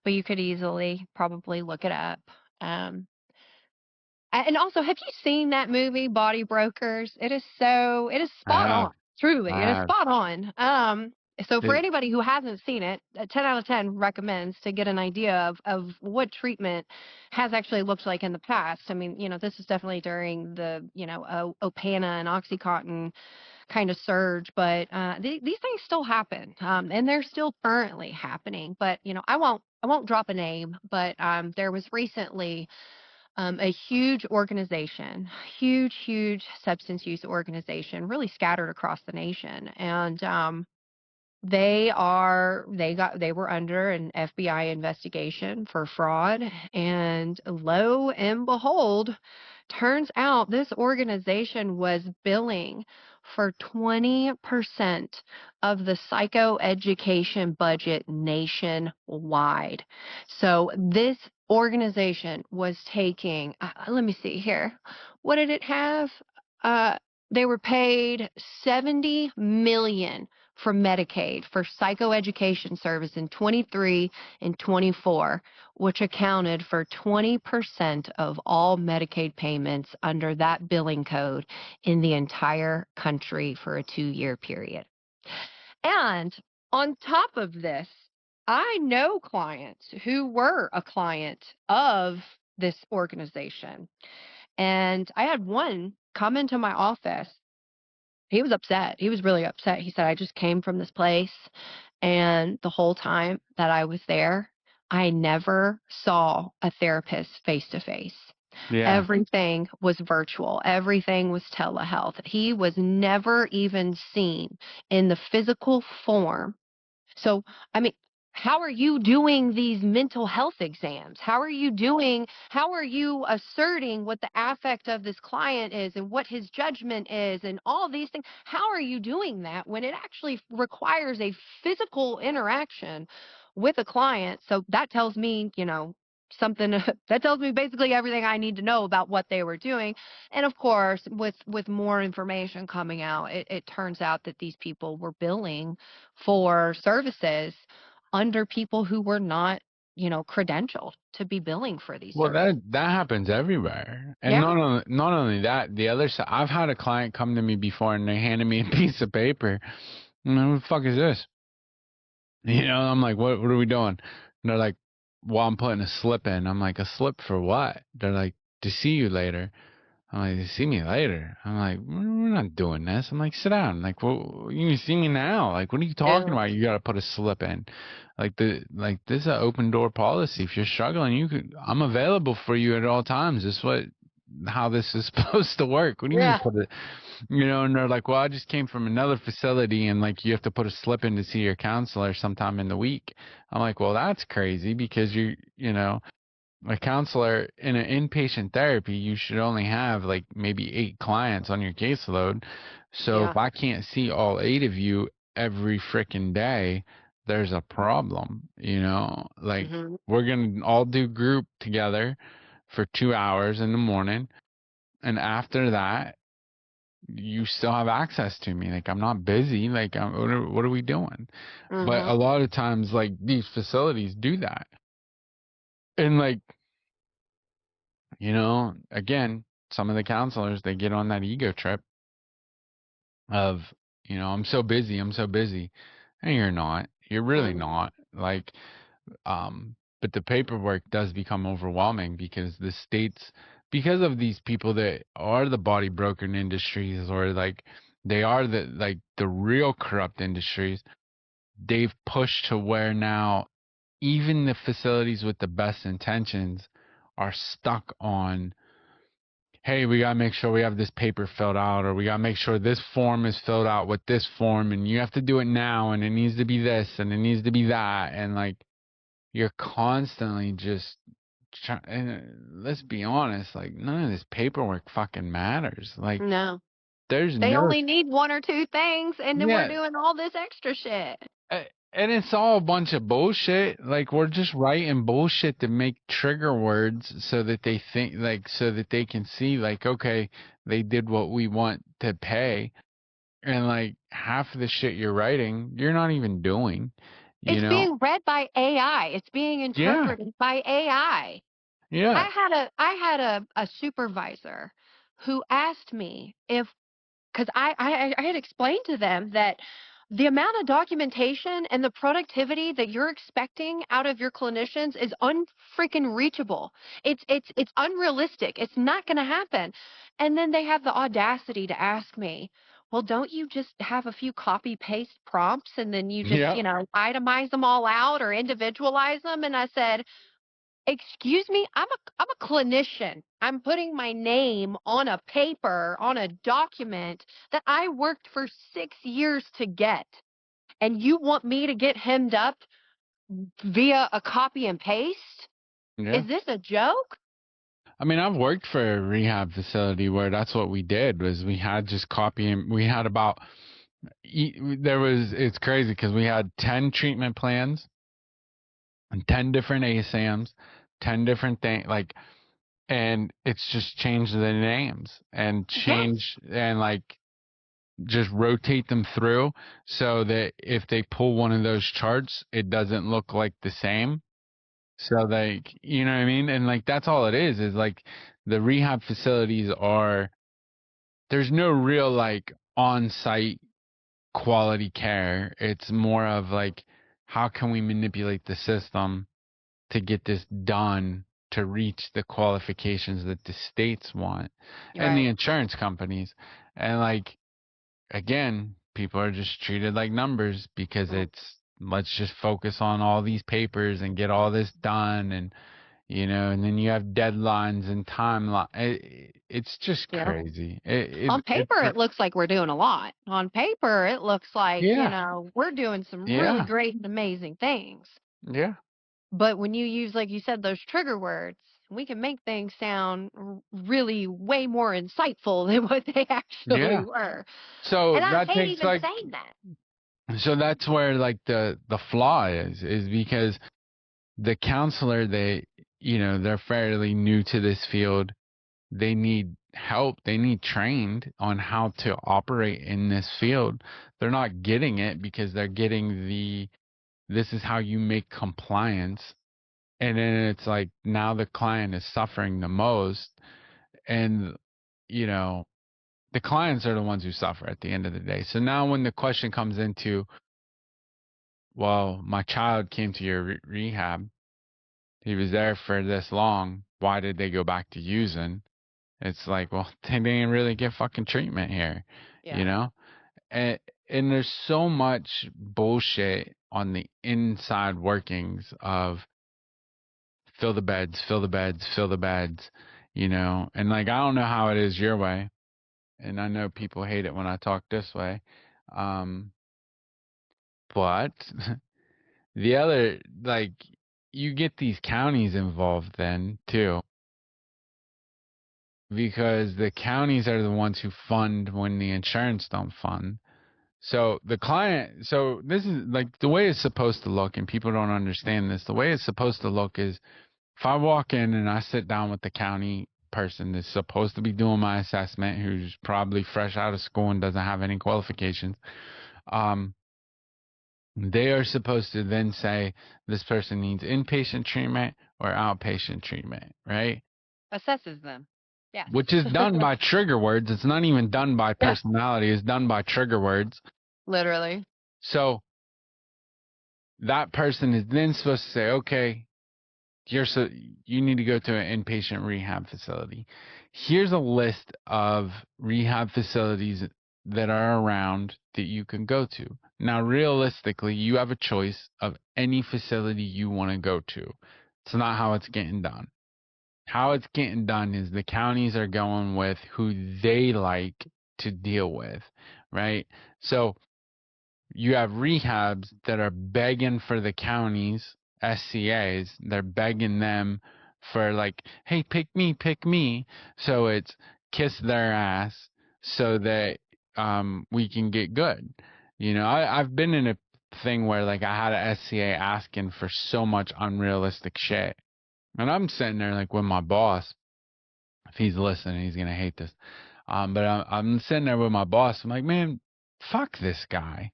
but you could easily probably look it up. Um, and also, have you seen that movie, Body Brokers? It is I spot have, on. Truly, I it is have. spot on. So for It, anybody who hasn't seen it, a 10 out of 10 recommends to get an idea of what treatment has actually looked like in the past. I mean, this is definitely during the, Opana and Oxycontin kind of surge, but these things still happen, and they're still currently happening. But I won't drop a name, but there was recently a huge organization, huge substance use organization, really scattered across the nation, and they were under an FBI investigation for fraud, and lo and behold, turns out this organization was billing for 20% of the psychoeducation budget nationwide. So this organization was taking, let me see here. What did it have? Uh, they were paid 70 million from Medicaid for psychoeducation service in 23 and 24, which accounted for 20% of all Medicaid payments under that billing code in the entire country for a 2-year period. And on top of this, I know clients who were a client of this organization. And I had one come into my office. He was upset. He was really upset. He said, I just came from this place, and the whole time that I was there, I never saw a therapist face to face. Yeah. Everything was virtual. Everything was telehealth. He was never even seen in the physical form. So, I mean, how are you doing these mental health exams? How are you asserting what the affect of this client is and what his judgment is and all these things? How are you doing that when it actually requires a physical interaction with a client? So that tells me, something that tells me basically everything I need to know about what they were doing. And of course, with more information coming out, it turns out that these people were billing for services under people who were not, credentialed to be billing for these Well, services. that happens everywhere, and Yeah. not only that, the other side. I've had a client come to me before, and they handed me a piece of paper. I'm like, what the fuck is this? I'm like, what are we doing? And they're like, well, I'm putting a slip in. I'm like, a slip for what? They're like, to see you later. I'm like, see me later. I'm like, we're not doing this. I'm like, sit down. Like, well, you can see me now. Like, what are you talking Yeah. about? You got to put a slip in. This is an open door policy. If you're struggling, I'm available for you at all times. This is how this is supposed to work. What do you mean Yeah. put it? And they're like, well, I just came from another facility, and like, you have to put a slip in to see your counselor sometime in the week. I'm like, well, that's crazy because a counselor in an inpatient therapy, you should only have like maybe 8 clients on your caseload. So Yeah. if I can't see all 8 of you every freaking day, there's a problem. Like, Hmm. we're going to all do group together for 2 hours in the morning. And after that, you still have access to me. Like, I'm not busy. Like, what are we doing? But Hmm. a lot of times, like, these facilities do that. And like, again, some of the counselors, they get on that ego trip of, I'm so busy, I'm so busy. And you're not. You're really Hmm. not. Like, but the paperwork does become overwhelming because because of these people that are the body broken industries, or like they are the real corrupt industries, they've pushed to where now even the facilities with the best intentions are stuck on, hey, we gotta make sure we have this paper filled out, or we gotta make sure this form is filled out with this form, and you have to do it now, and it needs to be this, and it needs to be that, and like, you're constantly just trying. And let's be honest, like, none of this paperwork fucking matters. Like, No, there's they no, only need one or two things, and then we're yeah, doing all this extra shit. and it's all a bunch of bullshit. Like, we're just writing bullshit to make trigger words so that they think, like, so that they can see, like, okay, they did what we want to pay. And like, half of the shit you're writing, you're not even doing, you It's know? being read by AI. It's being Yeah. interpreted by AI. Yeah. I had a supervisor who asked me if, because I had explained to them that the amount of documentation and the productivity that you're expecting out of your clinicians is unfreaking reachable. It's unrealistic. It's not going to happen. And then they have the audacity to ask me, well, don't you just have a few copy paste prompts and then you just, Yeah. itemize them all out or individualize them? And I said, excuse me, I'm a clinician. I'm putting my name on a paper, on a document that I worked for 6 years to get. And you want me to get hemmed up via a copy and paste? Yeah. Is this a joke? I mean, I've worked for a rehab facility where that's what we did, was we had just copy, and we had about, it's crazy because we had 10 treatment plans and 10 different ASAMs, 10 different things, like, and it's just changed the names and Yes. change and like just rotate them through so that if they pull one of those charts, it doesn't look like the same. So like, you know what I mean? And like, that's all it is like, the rehab facilities there's no real like on-site quality care. It's more of like, how can we manipulate the system to get this done to reach the qualifications that the states want and the Right. insurance companies. And like, again, people are just treated like numbers because Mm. it's, let's just focus on all these papers and get all this done. And, and then you have deadlines and timeline. It's just Yeah. crazy. On paper, it looks like we're doing a lot. On paper, it looks like, Yeah, we're doing some really yeah, great and amazing things. yeah, But when you use, like you said, those trigger words, we can make things sound really way more insightful than what they actually yeah. were. So And I that hate takes even like, saying that. so that's where like the flaw is because the counselor, they're fairly new to this field. They need help. They need trained on how to operate in this field. They're not getting it because they're getting this is how you make compliance. And then it's like now the client is suffering the most. And, you know, the clients are the ones who suffer at the end of the day. So now when the question comes into, well, my child came to your rehab, he was there for this long, why did they go back to using? It's like, well, they didn't really get fucking treatment here, you Yeah. know? And, and there's so much bullshit on the inside workings of fill the beds, fill the beds, fill the beds, And like, I don't know how it is your way. And I know people hate it when I talk this way. Um, but the other, like, you get these counties involved then too, because the counties are the ones who fund when the insurance don't fund. So the client, so this is like the way it's supposed to look, and people don't understand this. The way it's supposed to look is if I walk in and I sit down with the county person that's supposed to be doing my assessment, who's probably fresh out of school and doesn't have any qualifications, um, they are supposed to then say this person needs inpatient treatment or outpatient treatment, right? Assesses them. Yes. Which is done by trigger words. It's not even done by Yeah. personality. It's done by trigger words. Literally. So that person is then supposed to say, okay, you need to go to an inpatient rehab facility. Here's a list of rehab facilities that are around that you can go to. Now, realistically, you have a choice of any facility you want to go to. It's not how it's getting done. How it's getting done is the counties are going with who they like to deal with, right? So you have rehabs that are begging for the counties, SCAs, they're begging them for like, hey, pick me, pick me. So it's kiss their ass so that we can get good. I've been in a thing where like I had a SCA asking for so much unrealistic shit. And I'm sitting there like with my boss, if he's listening, he's gonna hate this. But I'm sitting there with my boss. I'm like, man, fuck this guy.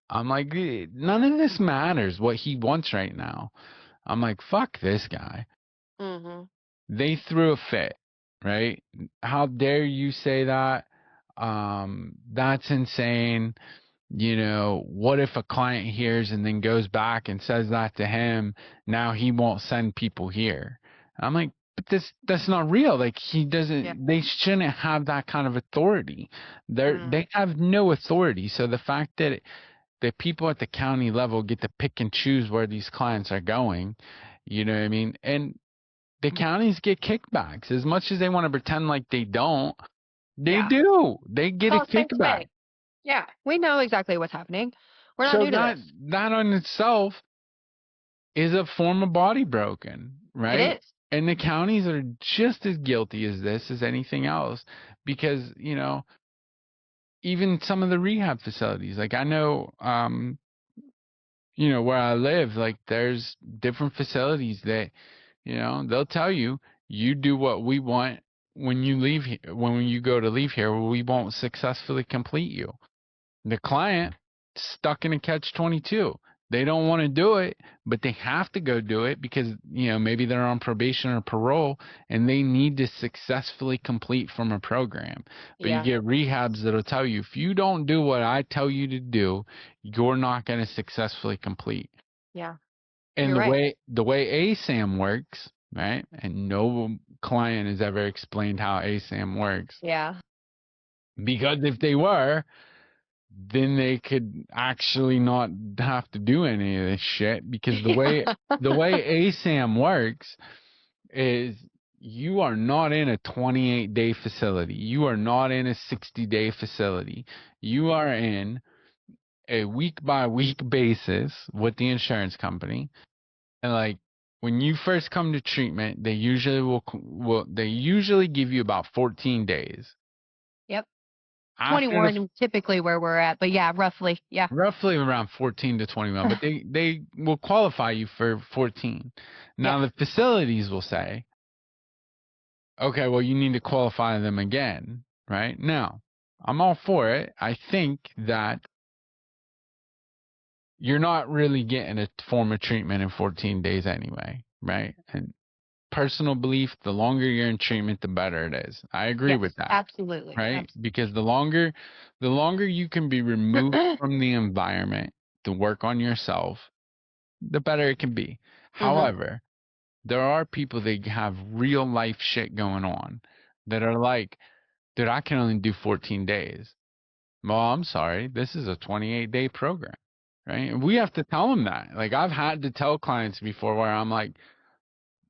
I'm like, none of this matters what he wants right now. I'm like, fuck this guy. Mhm. They threw a fit, right? How dare you say that? That's insane. What if a client hears and then goes back and says that to him? Now he won't send people here. I'm like, but that's not real. Like he Yeah. doesn't. They shouldn't have that kind of authority. Mm. They have no authority. So the fact that the people at the county level get to pick and choose where these clients are going. You know what I mean? And the counties get kickbacks as much as they want to pretend like they don't. They Yeah. do. They get a Oh, same kickback. thing. Yeah. We know exactly what's happening. We're not So new to that this. that on itself is a form of body broken, It right? is. And the counties are just as guilty as this as anything else because, even some of the rehab facilities, like I know where I live, like there's different facilities that, they'll tell you, you do what we want when you leave here, when you go to leave here, we won't successfully complete you. The client stuck in a catch 22. They don't want to do it, but they have to go do it because, maybe they're on probation or parole and they need to successfully complete from a program. But you Yeah. get rehabs that'll tell you, if you don't do what I tell you to do, you're not going to successfully complete. Yeah. And You're the right. way ASAM works right? And no client has ever explained how ASAM works. Yeah. Because if they were, then they could actually not have to do any of this shit. Because the way ASAM works is you are not in a 28-day facility. You are not in a 60-day facility. You are in a week by week basis with the insurance company. And like when you first come to treatment, they usually will give you about 14 days. Yep. After 21 typically where we're at, but yeah, roughly. Yeah. roughly around 14 to 21, but they will qualify you for 14. Now Yes. the facilities will say, okay, well you need to qualify them again, right? Now, I'm all for it. I think that you're not really getting a form of treatment in 14 days anyway, right? And personal belief, the longer you're in treatment, the better it is. I agree Yes. with that, Absolutely. right? Because the longer you can be removed from the environment to work on yourself, the better it can be. Mm-hmm. However, there are people that have real life shit going on that are like, dude, I can only do 14 days. Well, I'm sorry, this is a 28-day program, right? And we have to tell them that. Like, I've had to tell clients before where I'm like,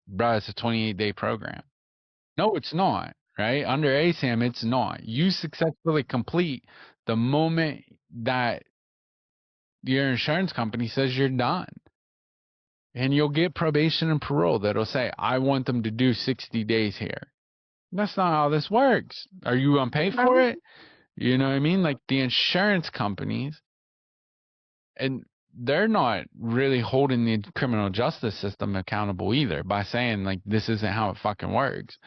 bro, it's a 28-day program. No, it's not, right? Under ASAM, it's not. You successfully complete the moment that your insurance company says you're done. And you'll get probation and parole that'll say, I want them to do 60 days here. That's not how this works. Are you going to pay for Um, it? You know what I mean? Like the insurance companies, and they're not really holding the criminal justice system accountable either by saying, like, this isn't how it fucking works.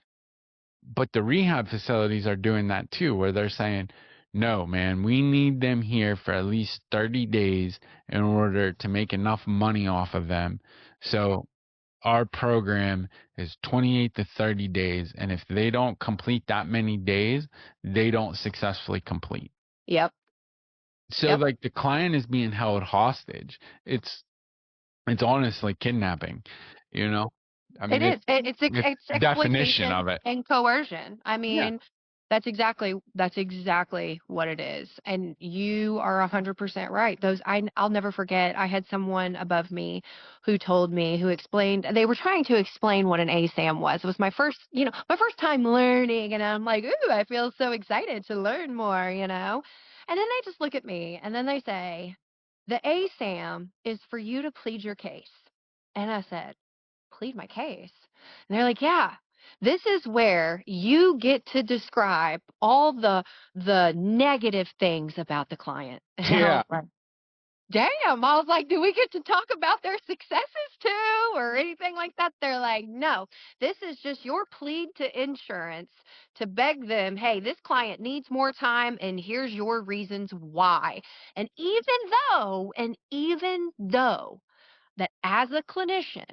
But the rehab facilities are doing that too, where they're saying, no, man, we need them here for at least 30 days in order to make enough money off of them. So our program is 28 to 30 days. And if they don't complete that many days, they don't successfully complete. yep. So Yep. like the client is being held hostage. It's honestly kidnapping, you know? I It mean, is. it's It's the definition exploitation of it. and coercion. I Yeah. mean, that's exactly what it is. And you are 100% right. I'll never forget. I had someone above me who explained, they were trying to explain what an ASAM was. It was my first time learning, and I'm like, ooh, I feel so excited to learn more. And then they just look at me and then they say, the ASAM is for you to plead your case. And I said, plead my case. And they're like, yeah, this is where you get to describe all the negative things about the client. And I Yeah. was like, damn. I was like, do we get to talk about their successes too or anything like that? They're like, no, this is just your plea to insurance to beg them, hey, this client needs more time and here's your reasons why. And even though that as a clinician,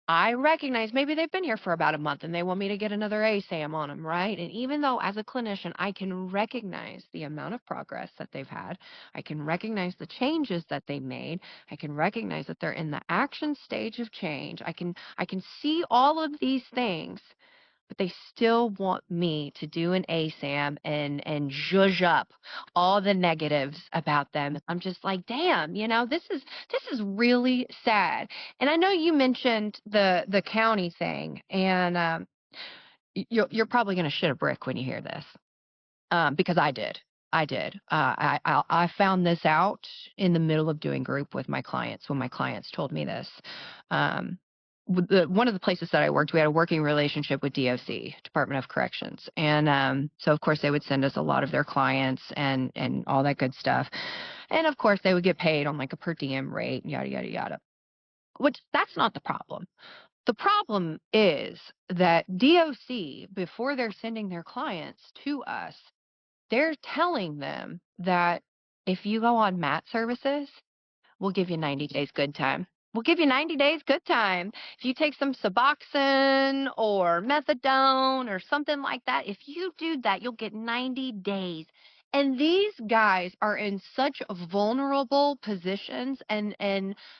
I recognize maybe they've been here for about a month and they want me to get another ASAM on them, right? And even though as a clinician, I can recognize the amount of progress that they've had, I can recognize the changes that they made, I can recognize that they're in the action stage of change. I can see all of these things, but they still want me to do an ASAM and zhuzh up all the negatives about them. I'm just like, damn, this is really sad. And I know you mentioned the county thing, and you're probably going to shit a brick when you hear this, because I did. I did. I found this out in the middle of doing group with my clients when my clients told me this. Um, one of the places that I worked, we had a working relationship with DOC, Department of Corrections, and so of course they would send us a lot of their clients and all that good stuff, and of course they would get paid on like a per diem rate, yada yada yada. Which that's not the problem. The problem is that DOC, before they're sending their clients to us, they're telling them that if you go on mat services, we'll give you 90 days good time. We'll give you 90 days good time. If you take some Suboxone or methadone or something like that, if you do that, you'll get 90 days. And these guys are in such vulnerable positions, and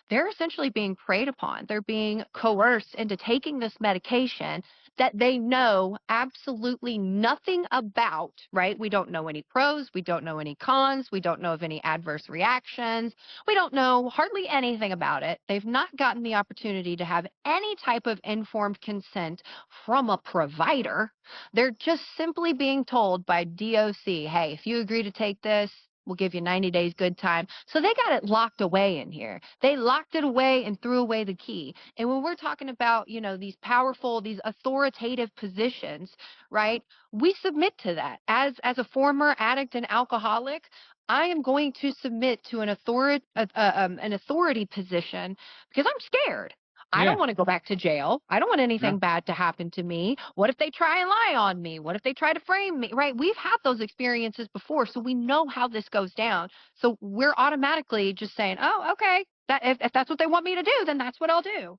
they're essentially being preyed upon. They're being coerced into taking this medication that they know absolutely nothing about, right? We don't know any pros, we don't know any cons, we don't know of any adverse reactions. We don't know hardly anything about it. They've not gotten the opportunity to have any type of informed consent from a provider. They're just simply being told by DOC, hey, if you agree to take this, we'll give you 90 days good time. So they got it locked away in here. They locked it away and threw away the key. And when we're talking about, these powerful, these authoritative positions, right? We submit to that. As a former addict and alcoholic, I am going to submit to an authority position because I'm scared. I Yeah. don't want to go back to jail. I don't want Yeah. anything bad to happen to me. What if they try and lie on me? What if they try to frame me? Right? We've had those experiences before, so we know how this goes down. So we're automatically just saying, "Oh, okay. That if that's what they want me to do, then that's what I'll do."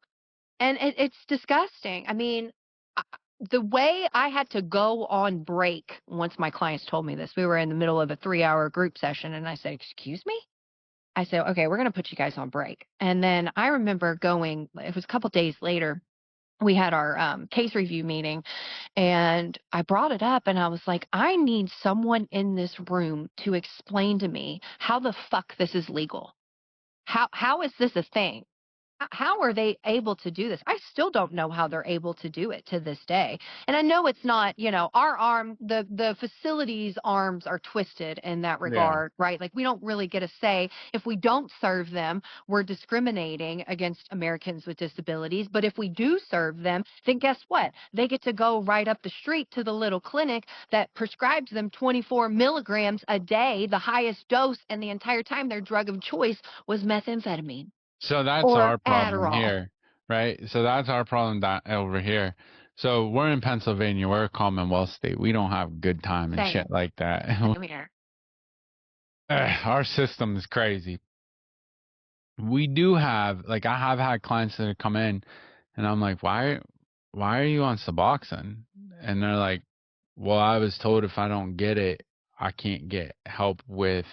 And it's disgusting. I mean, I- the way I had to go on break once my clients told me this, we were in the middle of a 3-hour group session, and I said, "Excuse me?" I said, "Okay, we're going to put you guys on break." And then I remember going, it was a couple days later, we had our case review meeting, and I brought it up and I was like, I need someone in this room to explain to me how the fuck this is legal. How is this a thing? How are they able to do this? I still don't know how they're able to do it to this day. And I know it's not, our the facility's arms are twisted in that Yeah. regard, right? Like we don't really get a say. If we don't serve them, we're discriminating against Americans with disabilities. But if we do serve them, then guess what? They get to go right up the street to the little clinic that prescribes them 24 milligrams a day, the highest dose, and the entire time their drug of choice was methamphetamine So that's or our problem Adderall. here, right? So that's our problem over here. So we're in Pennsylvania. We're a Commonwealth state. We don't have good time and Same. shit like that. Same here. Our system is crazy. We do have, like, I have had clients that have come in, and I'm like, why are you on Suboxone? And they're like, well, I was told if I don't get it, I can't get help with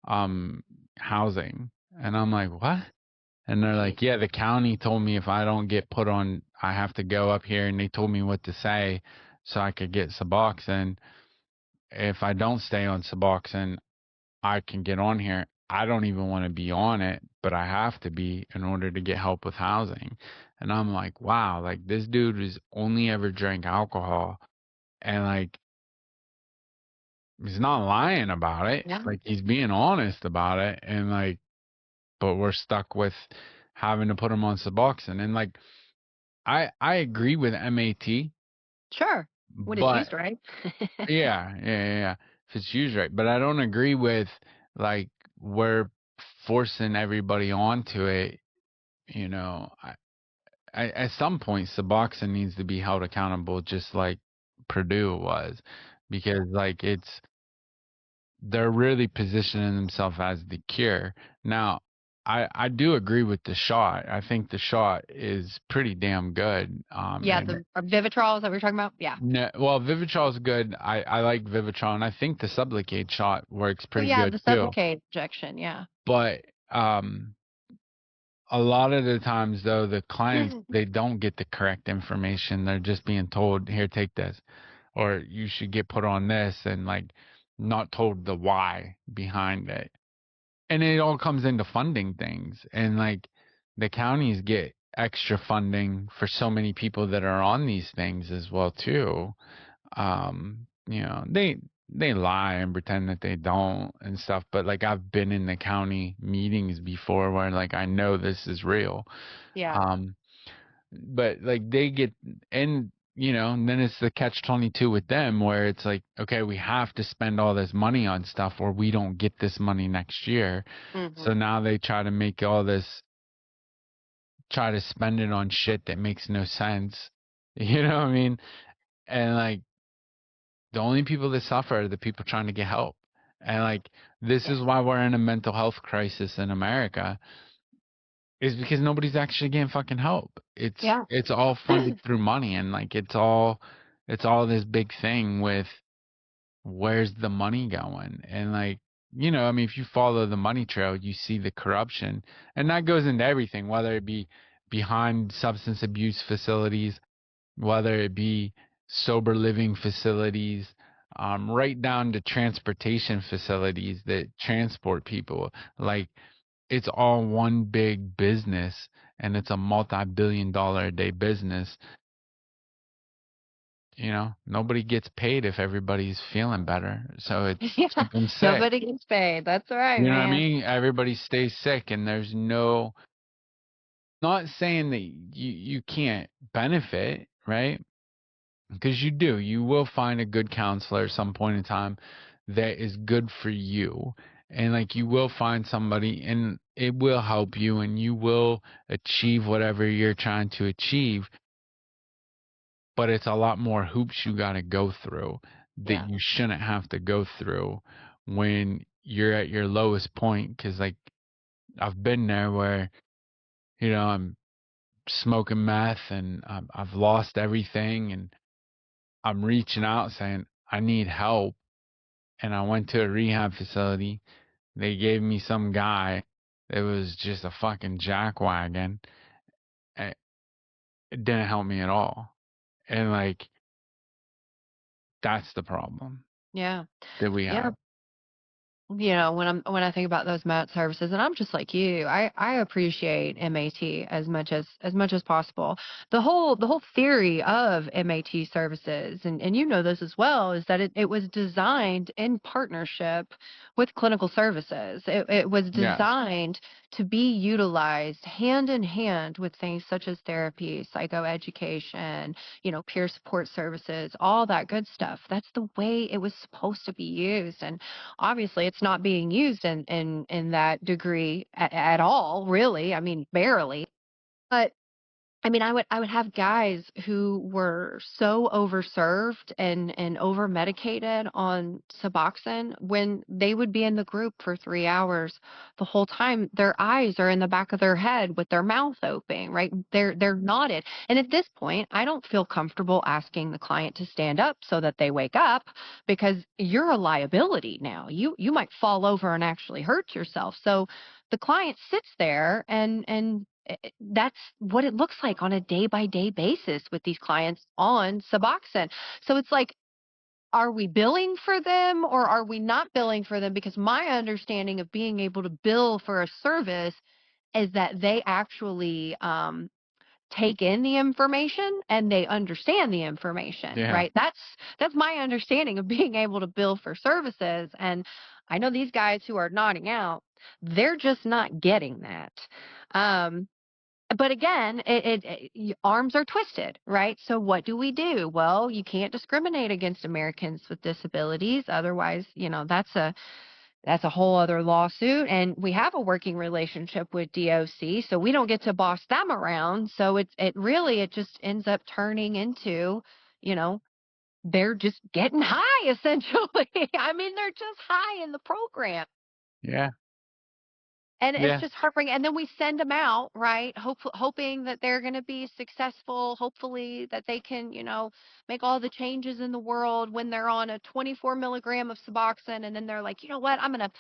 um housing. And I'm like, what? And they're Jeez. like, yeah, the county told me if I don't get put on, I have to go up here, and they told me what to say so I could get Suboxone. If I don't stay on Suboxone, I can get on here. I don't even want to be on it, but I have to be in order to get help with housing. And I'm like, wow, like this dude has only ever drank alcohol, and like he's not lying about it. Yeah. Like he's being honest about it, and like, but we're stuck with having to put him on Suboxone. And like I agree with MAT, Sure. When it's but used right. yeah. If it's used right, but I don't agree with like we're forcing everybody onto it. You know, at some point, Suboxone needs to be held accountable, just like Purdue was, because like they're really positioning themselves as the cure. Now, I do agree with the shot. I think the shot is pretty damn good. Yeah, And the Vivitrol, is that what you're talking about? Yeah. no, well, Vivitrol is good. I like Vivitrol, and I think the Sublocade shot works Well, pretty yeah, good the too. Sublocade injection, yeah. But a lot of the times, though, the clients they don't get the correct information. They're just being told, "Here, take this," or "You should get put on this," and like not told the why behind it. And it all comes into funding things, and like the counties get extra funding for so many people that are on these things as well too. They lie and pretend that they don't and stuff, but like I've been in the county meetings before where like I know this is real. Yeah. um but like they get, and and then it's the catch 22 with them where it's like, okay, we have to spend all this money on stuff or we don't get this money next year. So Mhm. now they try to spend it on shit that makes no sense. You know what I mean? And like the only people that suffer are the people trying to get help. And like this Yeah. is why we're in a mental health crisis in America, is because nobody's actually getting fucking help. Yeah. It's all funded through money, and like it's all this big thing with where's the money going? And like, I mean, if you follow the money trail, you see the corruption, and that goes into everything, whether it be behind substance abuse facilities, whether it be sober living facilities, right down to transportation facilities that transport people. Like, it's all one big business, and it's a multi-billion-dollar a day business. Nobody gets paid if everybody's feeling better. So it's Yeah, keep them sick. nobody gets paid. That's right, You know what I man. mean? Everybody stays sick, and there's no, not saying that you can't benefit, right? Because you do. You will find a good counselor at some point in time that is good for you. And like, you will find somebody and it will help you, and you will achieve whatever you're trying to achieve. But it's a lot more hoops you got to go through that Yeah. you shouldn't have to go through when you're at your lowest point. Because like, I've been there where, I'm smoking meth, and I've lost everything, and I'm reaching out saying, I need help. And I went to a rehab facility. They gave me some guy that was just a fucking jackwagon. It didn't help me at all. And like, that's the problem Yeah. that we Yeah. have. When I think about those mat services, and I'm just like you, I appreciate MAT as much as possible. The whole theory of MAT services, and you know this as well, is that it was designed in partnership with clinical services. It was Yes. designed to be utilized hand in hand with things such as therapy, psychoeducation, peer support services, all that good stuff. That's the way it was supposed to be used. And obviously it's not being used in that degree at all, really. I mean, barely. But I mean, I would have guys who were so overserved and over medicated on Suboxone when they would be in the group for 3 hours. The whole time their eyes are in the back of their head with their mouth open, right? They're knotted. And at this point, I don't feel comfortable asking the client to stand up so that they wake up, because you're a liability now. You might fall over and actually hurt yourself. So the client sits there, and that's what it looks like on a day by day basis with these clients on Suboxone. So it's like, are we billing for them or are we not billing for them? Because my understanding of being able to bill for a service is that they actually take in the information and they understand the information, Yeah. right? That's my understanding of being able to bill for services. And I know these guys who are nodding out, they're just not getting that. Um, but again, arms are twisted, right? So what do we do? Well, you can't discriminate against Americans with disabilities. Otherwise, that's a whole other lawsuit. And we have a working relationship with DOC, so we don't get to boss them around. So it just ends up turning into, you know, they're just getting high essentially. I mean, they're just high in the program. Yeah. And it's Yeah. just heartbreaking. And then we send them out, right? Hoping that they're going to be successful. Hopefully that they can, make all the changes in the world when they're on a 24 milligram of Suboxone. And then they're like, you know what? I'm gonna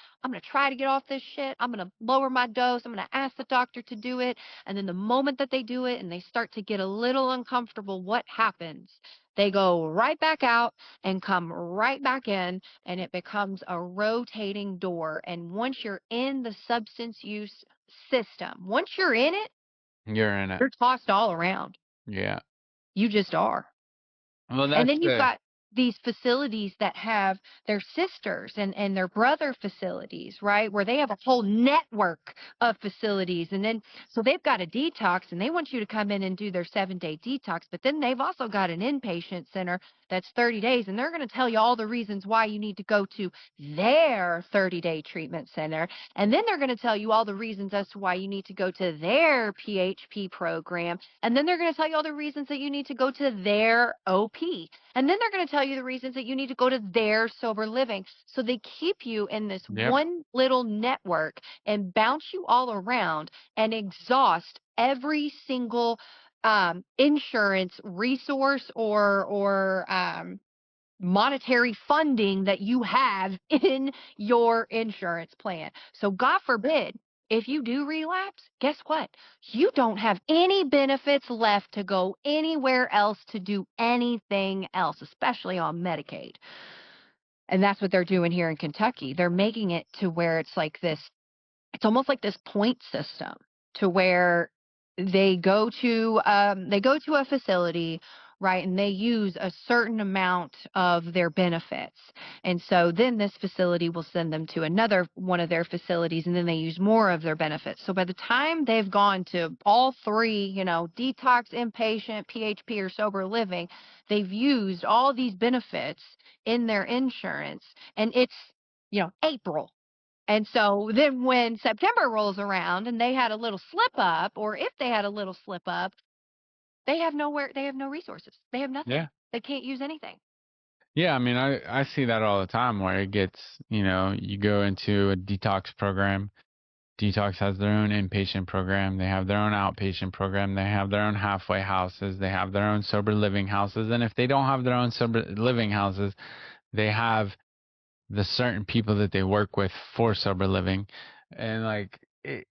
try to get off this shit. I'm gonna lower my dose. I'm gonna ask the doctor to do it. And then the moment that they do it and they start to get a little uncomfortable, what happens? They go right back out and come right back in, and it becomes a rotating door. And once you're in the substance use system, once you're in it, You're in it. you're tossed all around. Yeah. You just are. Well, And that's then you've the, got these facilities that have their sisters and their brother facilities, right? Where they have a whole network of facilities. And then, so they've got a detox and they want you to come in and do their 7-day detox. But then they've also got an inpatient center that's 30 days. And they're going to tell you all the reasons why you need to go to their 30-day treatment center. And then they're going to tell you all the reasons as to why you need to go to their PHP program. And then they're going to tell you all the reasons that you need to go to their OP. And then they're going to tell you the reasons that you need to go to their sober living. So they keep you in this yep. one little network and bounce you all around and exhaust every single insurance resource or monetary funding that you have in your insurance plan. So God forbid, if you do relapse, guess what? You don't have any benefits left to go anywhere else to do anything else, especially on Medicaid. And that's what they're doing here in Kentucky. They're making it to where it's like this, it's almost like this point system to where they go to a facility, right, and they use a certain amount of their benefits, and so then this facility will send them to another one of their facilities, and then they use more of their benefits. So by the time they've gone to all three, detox, inpatient, PHP, or sober living, they've used all these benefits in their insurance, and it's April. And so then when September rolls around and they had a little slip up, or if they had a little slip up, they have no resources. They have nothing. Yeah. They can't use anything. Yeah, I mean, I see that all the time where it gets, you go into a detox program. Detox has their own inpatient program. They have their own outpatient program. They have their own halfway houses. They have their own sober living houses. And if they don't have their own sober living houses, they have the certain people that they work with for sober living. And like it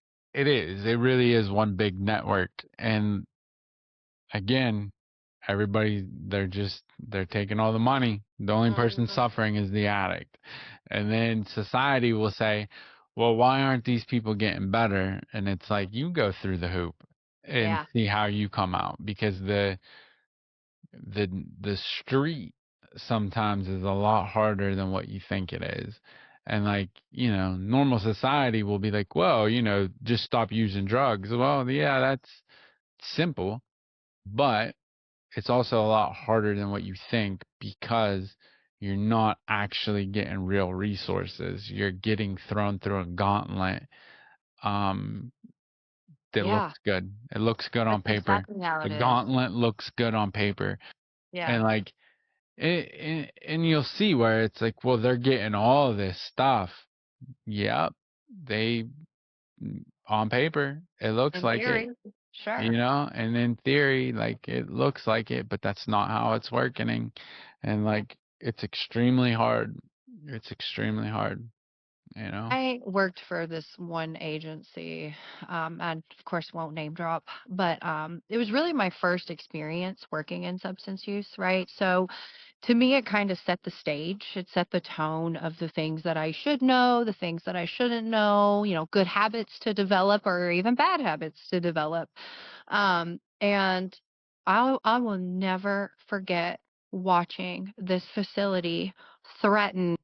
really is one big network. And again, everybody, they're taking all the money. The only person Mhm. suffering is the addict. And then society will say, well, why aren't these people getting better? And it's like, you go through the hoop and Yeah. see how you come out, because the the street sometimes is a lot harder than what you think it is. And like, normal society will be like, well, just stop using drugs. Well, yeah, that's simple, but it's also a lot harder than what you think, because you're not actually getting real resources. You're getting thrown through a gauntlet um, that Yeah. looks good. It looks good on That's paper. exactly how The it is. gauntlet looks good on paper. Yeah. And like, and you'll see where it's like, well, they're getting all of this stuff. Yep. They, on paper, it looks In like it. theory, sure. And in theory, like, it looks like it, but that's not how it's working. And Yeah. like, it's extremely hard. It's extremely hard, you know? I worked for this one agency, and of course won't name drop, but it was really my first experience working in substance use, right? So to me, it kind of set the stage. It set the tone of the things that I should know, the things that I shouldn't know, good habits to develop or even bad habits to develop. And I will never forget watching this facility threaten.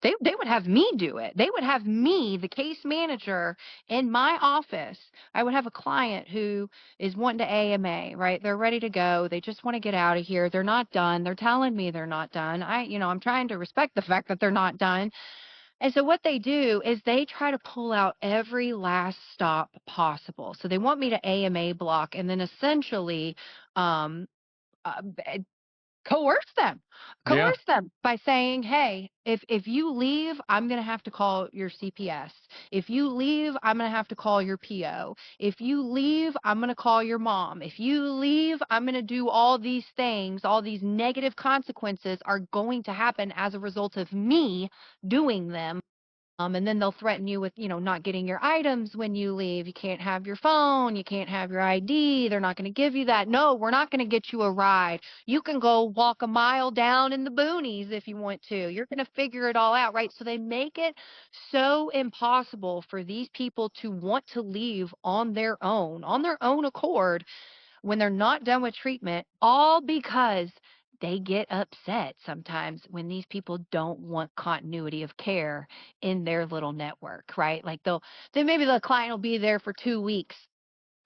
They would have me do it. They would have me, the case manager, in my office. I would have a client who is wanting to AMA, right? They're ready to go. They just want to get out of here. They're not done. They're telling me they're not done. I'm trying to respect the fact that they're not done. And so what they do is they try to pull out every last stop possible. So they want me to AMA block and then essentially um, uh, coerce them Yeah. by saying, hey, if you leave, I'm going to have to call your CPS. If you leave, I'm going to have to call your PO. If you leave, I'm going to call your mom. If you leave, I'm going to do all these things. All these negative consequences are going to happen as a result of me doing them. And then they'll threaten you with, not getting your items when you leave. You can't have your phone. You can't have your ID. They're not going to give you that. No, we're not going to get you a ride. You can go walk a mile down in the boonies if you want to. You're going to figure it all out, right? So they make it so impossible for these people to want to leave on their own accord when they're not done with treatment, all because they get upset sometimes when these people don't want continuity of care in their little network, right? Like then maybe the client will be there for 2 weeks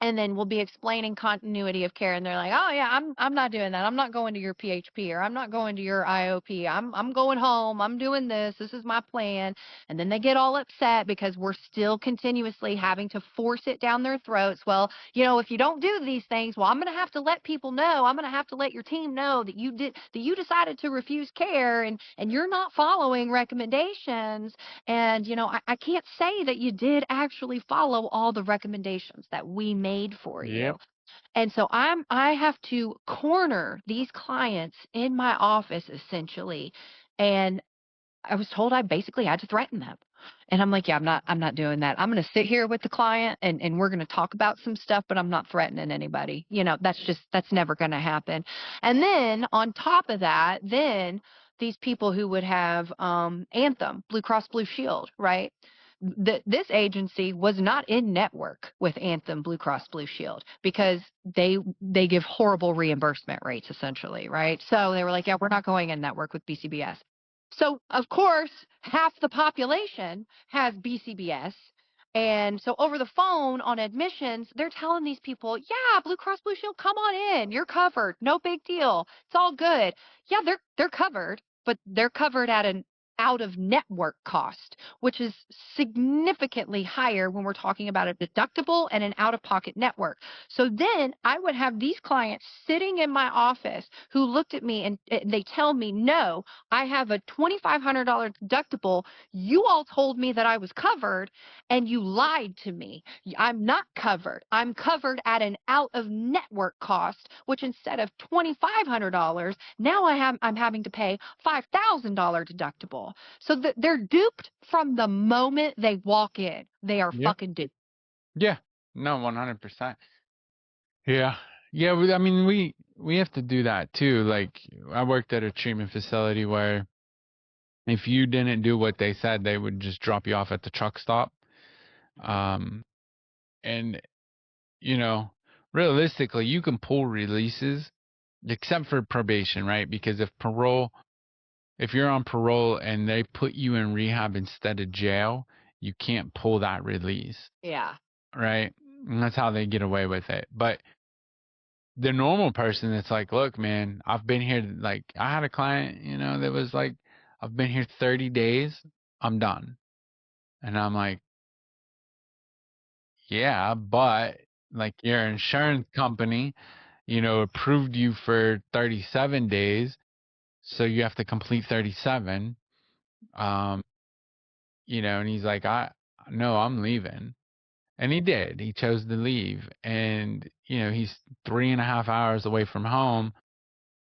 and then we'll be explaining continuity of care and they're like, oh yeah, I'm not doing that. I'm not going to your PHP or I'm not going to your IOP. I'm going home. I'm doing this is my plan. And then they get all upset because we're still continuously having to force it down their throats. Well, if you don't do these things, well, I'm going to have to let people know. I'm going to have to let your team know that you decided to refuse care and you're not following recommendations. And, I can't say that you did actually follow all the recommendations that we made for you. Yep. And so I have to corner these clients in my office essentially, and I was told I basically had to threaten them. And I'm like, "Yeah, I'm not doing that. I'm gonna sit here with the client and we're gonna talk about some stuff, but I'm not threatening anybody." That's never gonna happen. And then on top of that, then these people who would have Anthem, Blue Cross Blue Shield, right? This agency was not in network with Anthem Blue Cross Blue Shield because they give horrible reimbursement rates essentially, right? So they were like, yeah, we're not going in network with BCBS. So, of course, half the population has BCBS. And so over the phone on admissions, they're telling these people, yeah, Blue Cross Blue Shield, come on in. You're covered. No big deal. It's all good. Yeah, they're covered, but they're covered at an out of network cost, which is significantly higher when we're talking about a deductible and an out of pocket network. So then I would have these clients sitting in my office who looked at me and they tell me, no, I have a $2,500 deductible. You all told me that I was covered and you lied to me. I'm not covered. I'm covered at an out of network cost, which instead of $2,500, now I'm having to pay $5,000 deductible. So they're duped from the moment they walk in. They are Yeah. fucking duped. Yeah. No, 100%. Yeah. Yeah, I mean, we have to do that too. Like, I worked at a treatment facility where if you didn't do what they said, they would just drop you off at the truck stop. Um, and you know, realistically, you can pull releases except for probation, right? Because if you're on parole and they put you in rehab instead of jail, you can't pull that release, Yeah. right? And that's how they get away with it. But the normal person that's like, look, man, I've been here, like, I had a client, that was like, I've been here 30 days, I'm done. And I'm like, yeah, but like your insurance company, approved you for 37 days, so you have to complete 37. Um, and he's like, no, I'm leaving. And he did. He chose to leave. And, he's 3.5 hours away from home.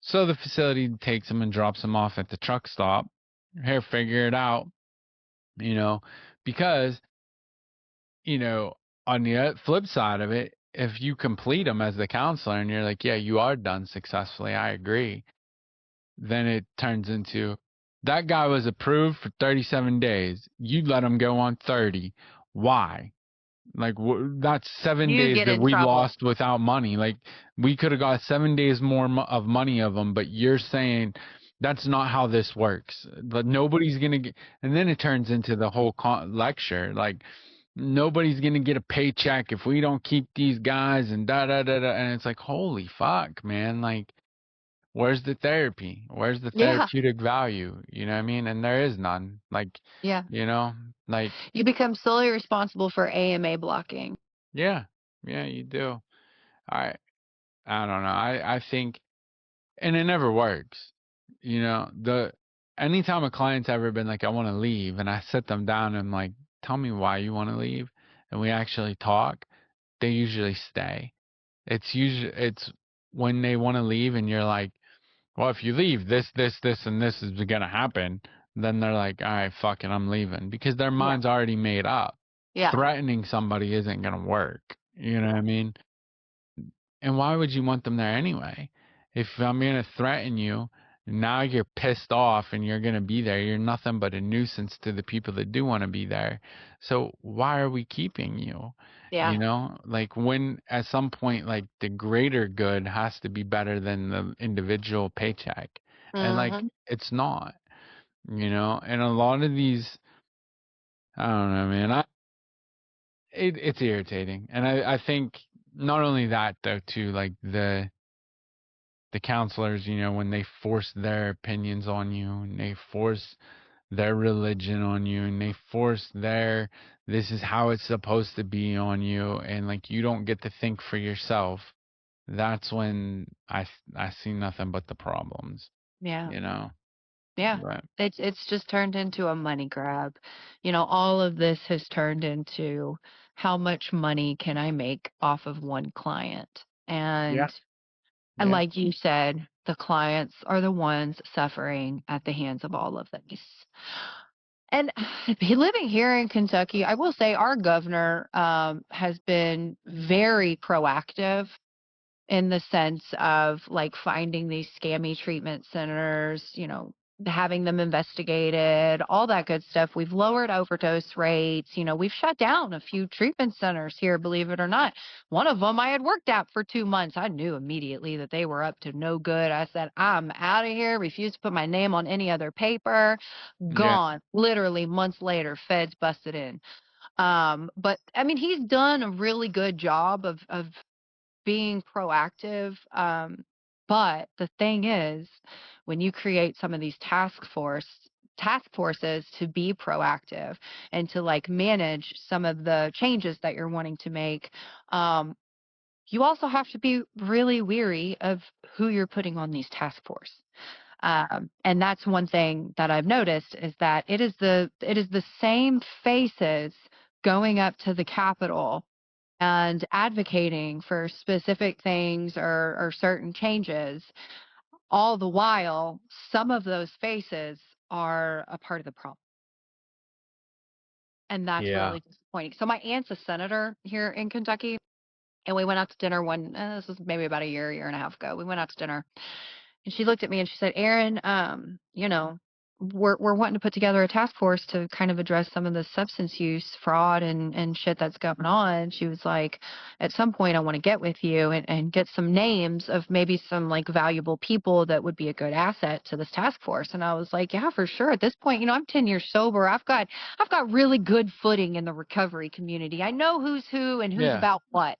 So the facility takes him and drops him off at the truck stop. Here, figure it out, you know, because, you know, on the flip side of it, if you complete them as the counselor and you're like, yeah, you are done successfully, I agree, then it turns into that guy was approved for 37 days. You let him go on 30. Why? Like, that's 7 days You get that in we trouble. lost without money. Like, we could have got 7 days more of money of them, but you're saying that's not how this works. But nobody's gonna get, and then it turns into the whole lecture. Like, nobody's gonna get a paycheck if we don't keep these guys and da da da da. And it's like, holy fuck, man! Like, where's the therapy? Where's the Yeah. therapeutic value? You know what I mean? And there is none. Like, Yeah. you know, like, You become solely responsible for AMA blocking. yeah, yeah, you do. I I don't know. I think, and it never works. Anytime a client's ever been like, I want to leave, and I sit them down and like, tell me why you want to leave, and we actually talk, they usually stay. It's when they want to leave and you're like, well, if you leave, this, and this is gonna happen, then they're like, all right, fuck it, I'm leaving, because their Yeah. mind's already made up. Yeah. Threatening somebody isn't gonna work. You know what I mean? And why would you want them there anyway? If I'm going to threaten you, now you're pissed off and you're going to be there. You're nothing but a nuisance to the people that do want to be there. So why are we keeping you? Yeah. Like, when at some point, like, the greater good has to be better than the individual paycheck. And like, Mhm. it's not, and a lot of these, I don't know, man, it's irritating. And I think not only that though, too, like the counselors, when they force their opinions on you and they force their religion on you and they force this is how it's supposed to be on you, and like, you don't get to think for yourself. That's when I see nothing but the problems, Yeah. you know. Yeah. But It's just turned into a money grab. All of this has turned into how much money can I make off of one client? And Yeah. and Yeah. like you said, the clients are the ones suffering at the hands of all of this. And living here in Kentucky, I will say our governor has been very proactive in the sense of like finding these scammy treatment centers, having them investigated, all that good stuff. We've lowered overdose rates. We've shut down a few treatment centers here, believe it or not. One of them I had worked at for 2 months. I knew immediately that they were up to no good. I said, I'm out of here, refused to put my name on any other paper. Yeah. Gone. Literally months later, feds busted in. But I mean, he's done a really good job of being proactive. But the thing is, when you create some of these task forces to be proactive and to like manage some of the changes that you're wanting to make, um, you also have to be really weary of who you're putting on these task force. And that's one thing that I've noticed is that it is the same faces going up to the Capitol and advocating for specific things or certain changes, all the while, some of those faces are a part of the problem. And that's Yeah. really disappointing. So my aunt's a senator here in Kentucky, and we went out to dinner this was maybe about a year and a half ago. We went out to dinner. And she looked at me and she said, Erin, we're wanting to put together a task force to kind of address some of the substance use fraud and shit that's going on. She was like, at some point I want to get with you and get some names of maybe some like valuable people that would be a good asset to this task force. And I was like, yeah, for sure. At this point, I'm 10 years sober. I've got really good footing in the recovery community. I know who's who and who's Yeah. about what.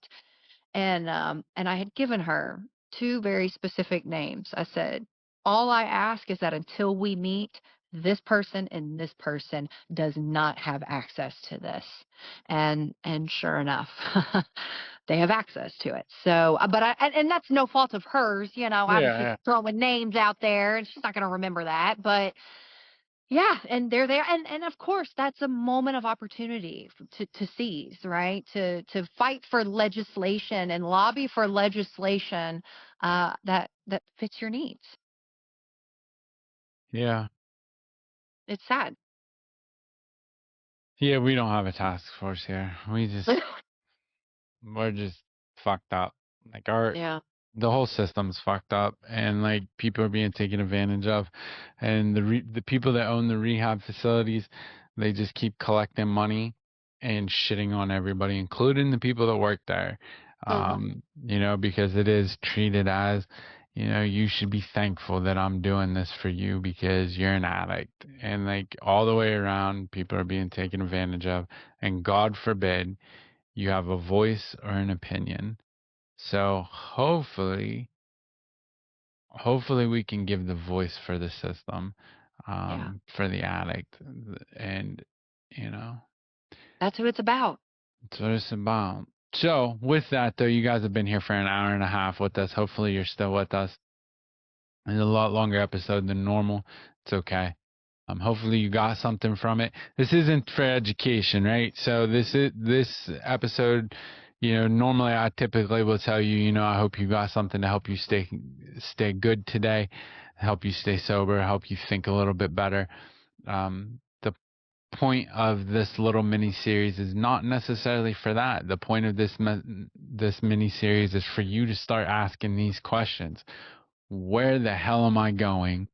And I had given her two very specific names. I said, all I ask is that until we meet, this person and this person does not have access to this. And sure enough, they have access to it. So, but and that's no fault of hers. I was just Yeah. throwing names out there, and she's not going to remember that. But yeah, and they're there, and of course, that's a moment of opportunity to seize, right? To fight for legislation and lobby for legislation that fits your needs. Yeah. It's sad. Yeah. We don't have a task force here. We're just fucked up. Like Yeah. the whole system's fucked up, and like people are being taken advantage of, and the people that own the rehab facilities, they just keep collecting money and shitting on everybody, including the people that work there. Hmm. Because it is treated as, you should be thankful that I'm doing this for you because you're an addict, and like all the way around, people are being taken advantage of, and God forbid you have a voice or an opinion. So hopefully we can give the voice for the system, Yeah. for the addict, and That's who it's about. that's what it's about. So with that though, you guys have been here for an hour and a half with us. Hopefully you're still with us. It's a lot longer episode than normal. It's okay. Hopefully you got something from it. This isn't for education, right? So this episode. Normally I typically will tell you, I hope you got something to help you stay good today, help you stay sober, help you think a little bit better. The point of this little mini series is not necessarily for that. The point of this mini series is for you to start asking these questions. Where the hell am I going?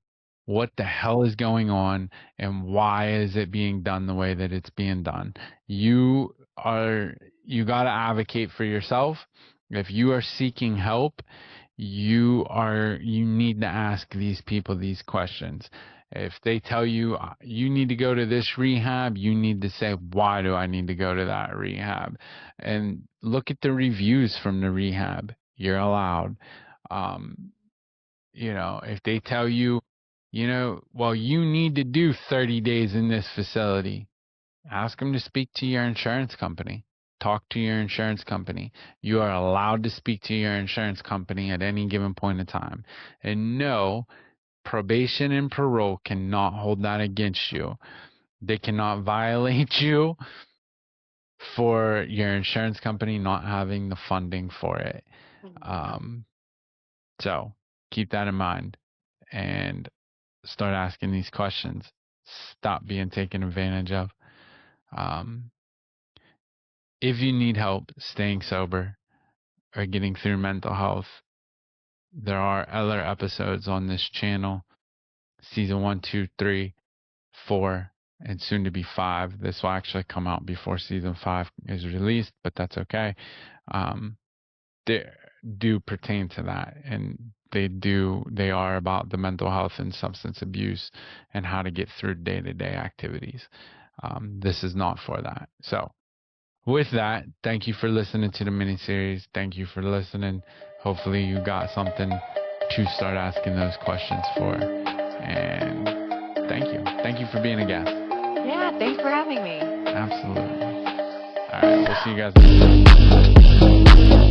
What the hell is going on? And why is it being done the way that it's being done? You are, you got to advocate for yourself. If you are seeking help, you need to ask these people these questions. If they tell you you need to go to this rehab, you need to say, why do I need to go to that rehab? And look at the reviews from the rehab. You're allowed. Um, if they tell you, well, you need to do 30 days in this facility, ask them to speak to your insurance company. Talk to your insurance company. You are allowed to speak to your insurance company at any given point in time. And no, probation and parole cannot hold that against you. They cannot violate you for your insurance company not having the funding for it. So keep that in mind and start asking these questions. Stop being taken advantage of. Um, if you need help staying sober or getting through mental health, there are other episodes on this channel, season 1, 2, 3, 4, and soon to be 5. This will actually come out before season 5 is released, but that's okay. They do pertain to that, and they are about the mental health and substance abuse and how to get through day-to-day activities. This is not for that. So with that, thank you for listening to the miniseries. Thank you for listening. Hopefully you got something to start asking those questions for. And thank you. Thank you for being a guest. Yeah, thanks for having me. Absolutely. All right, we'll see you guys next time.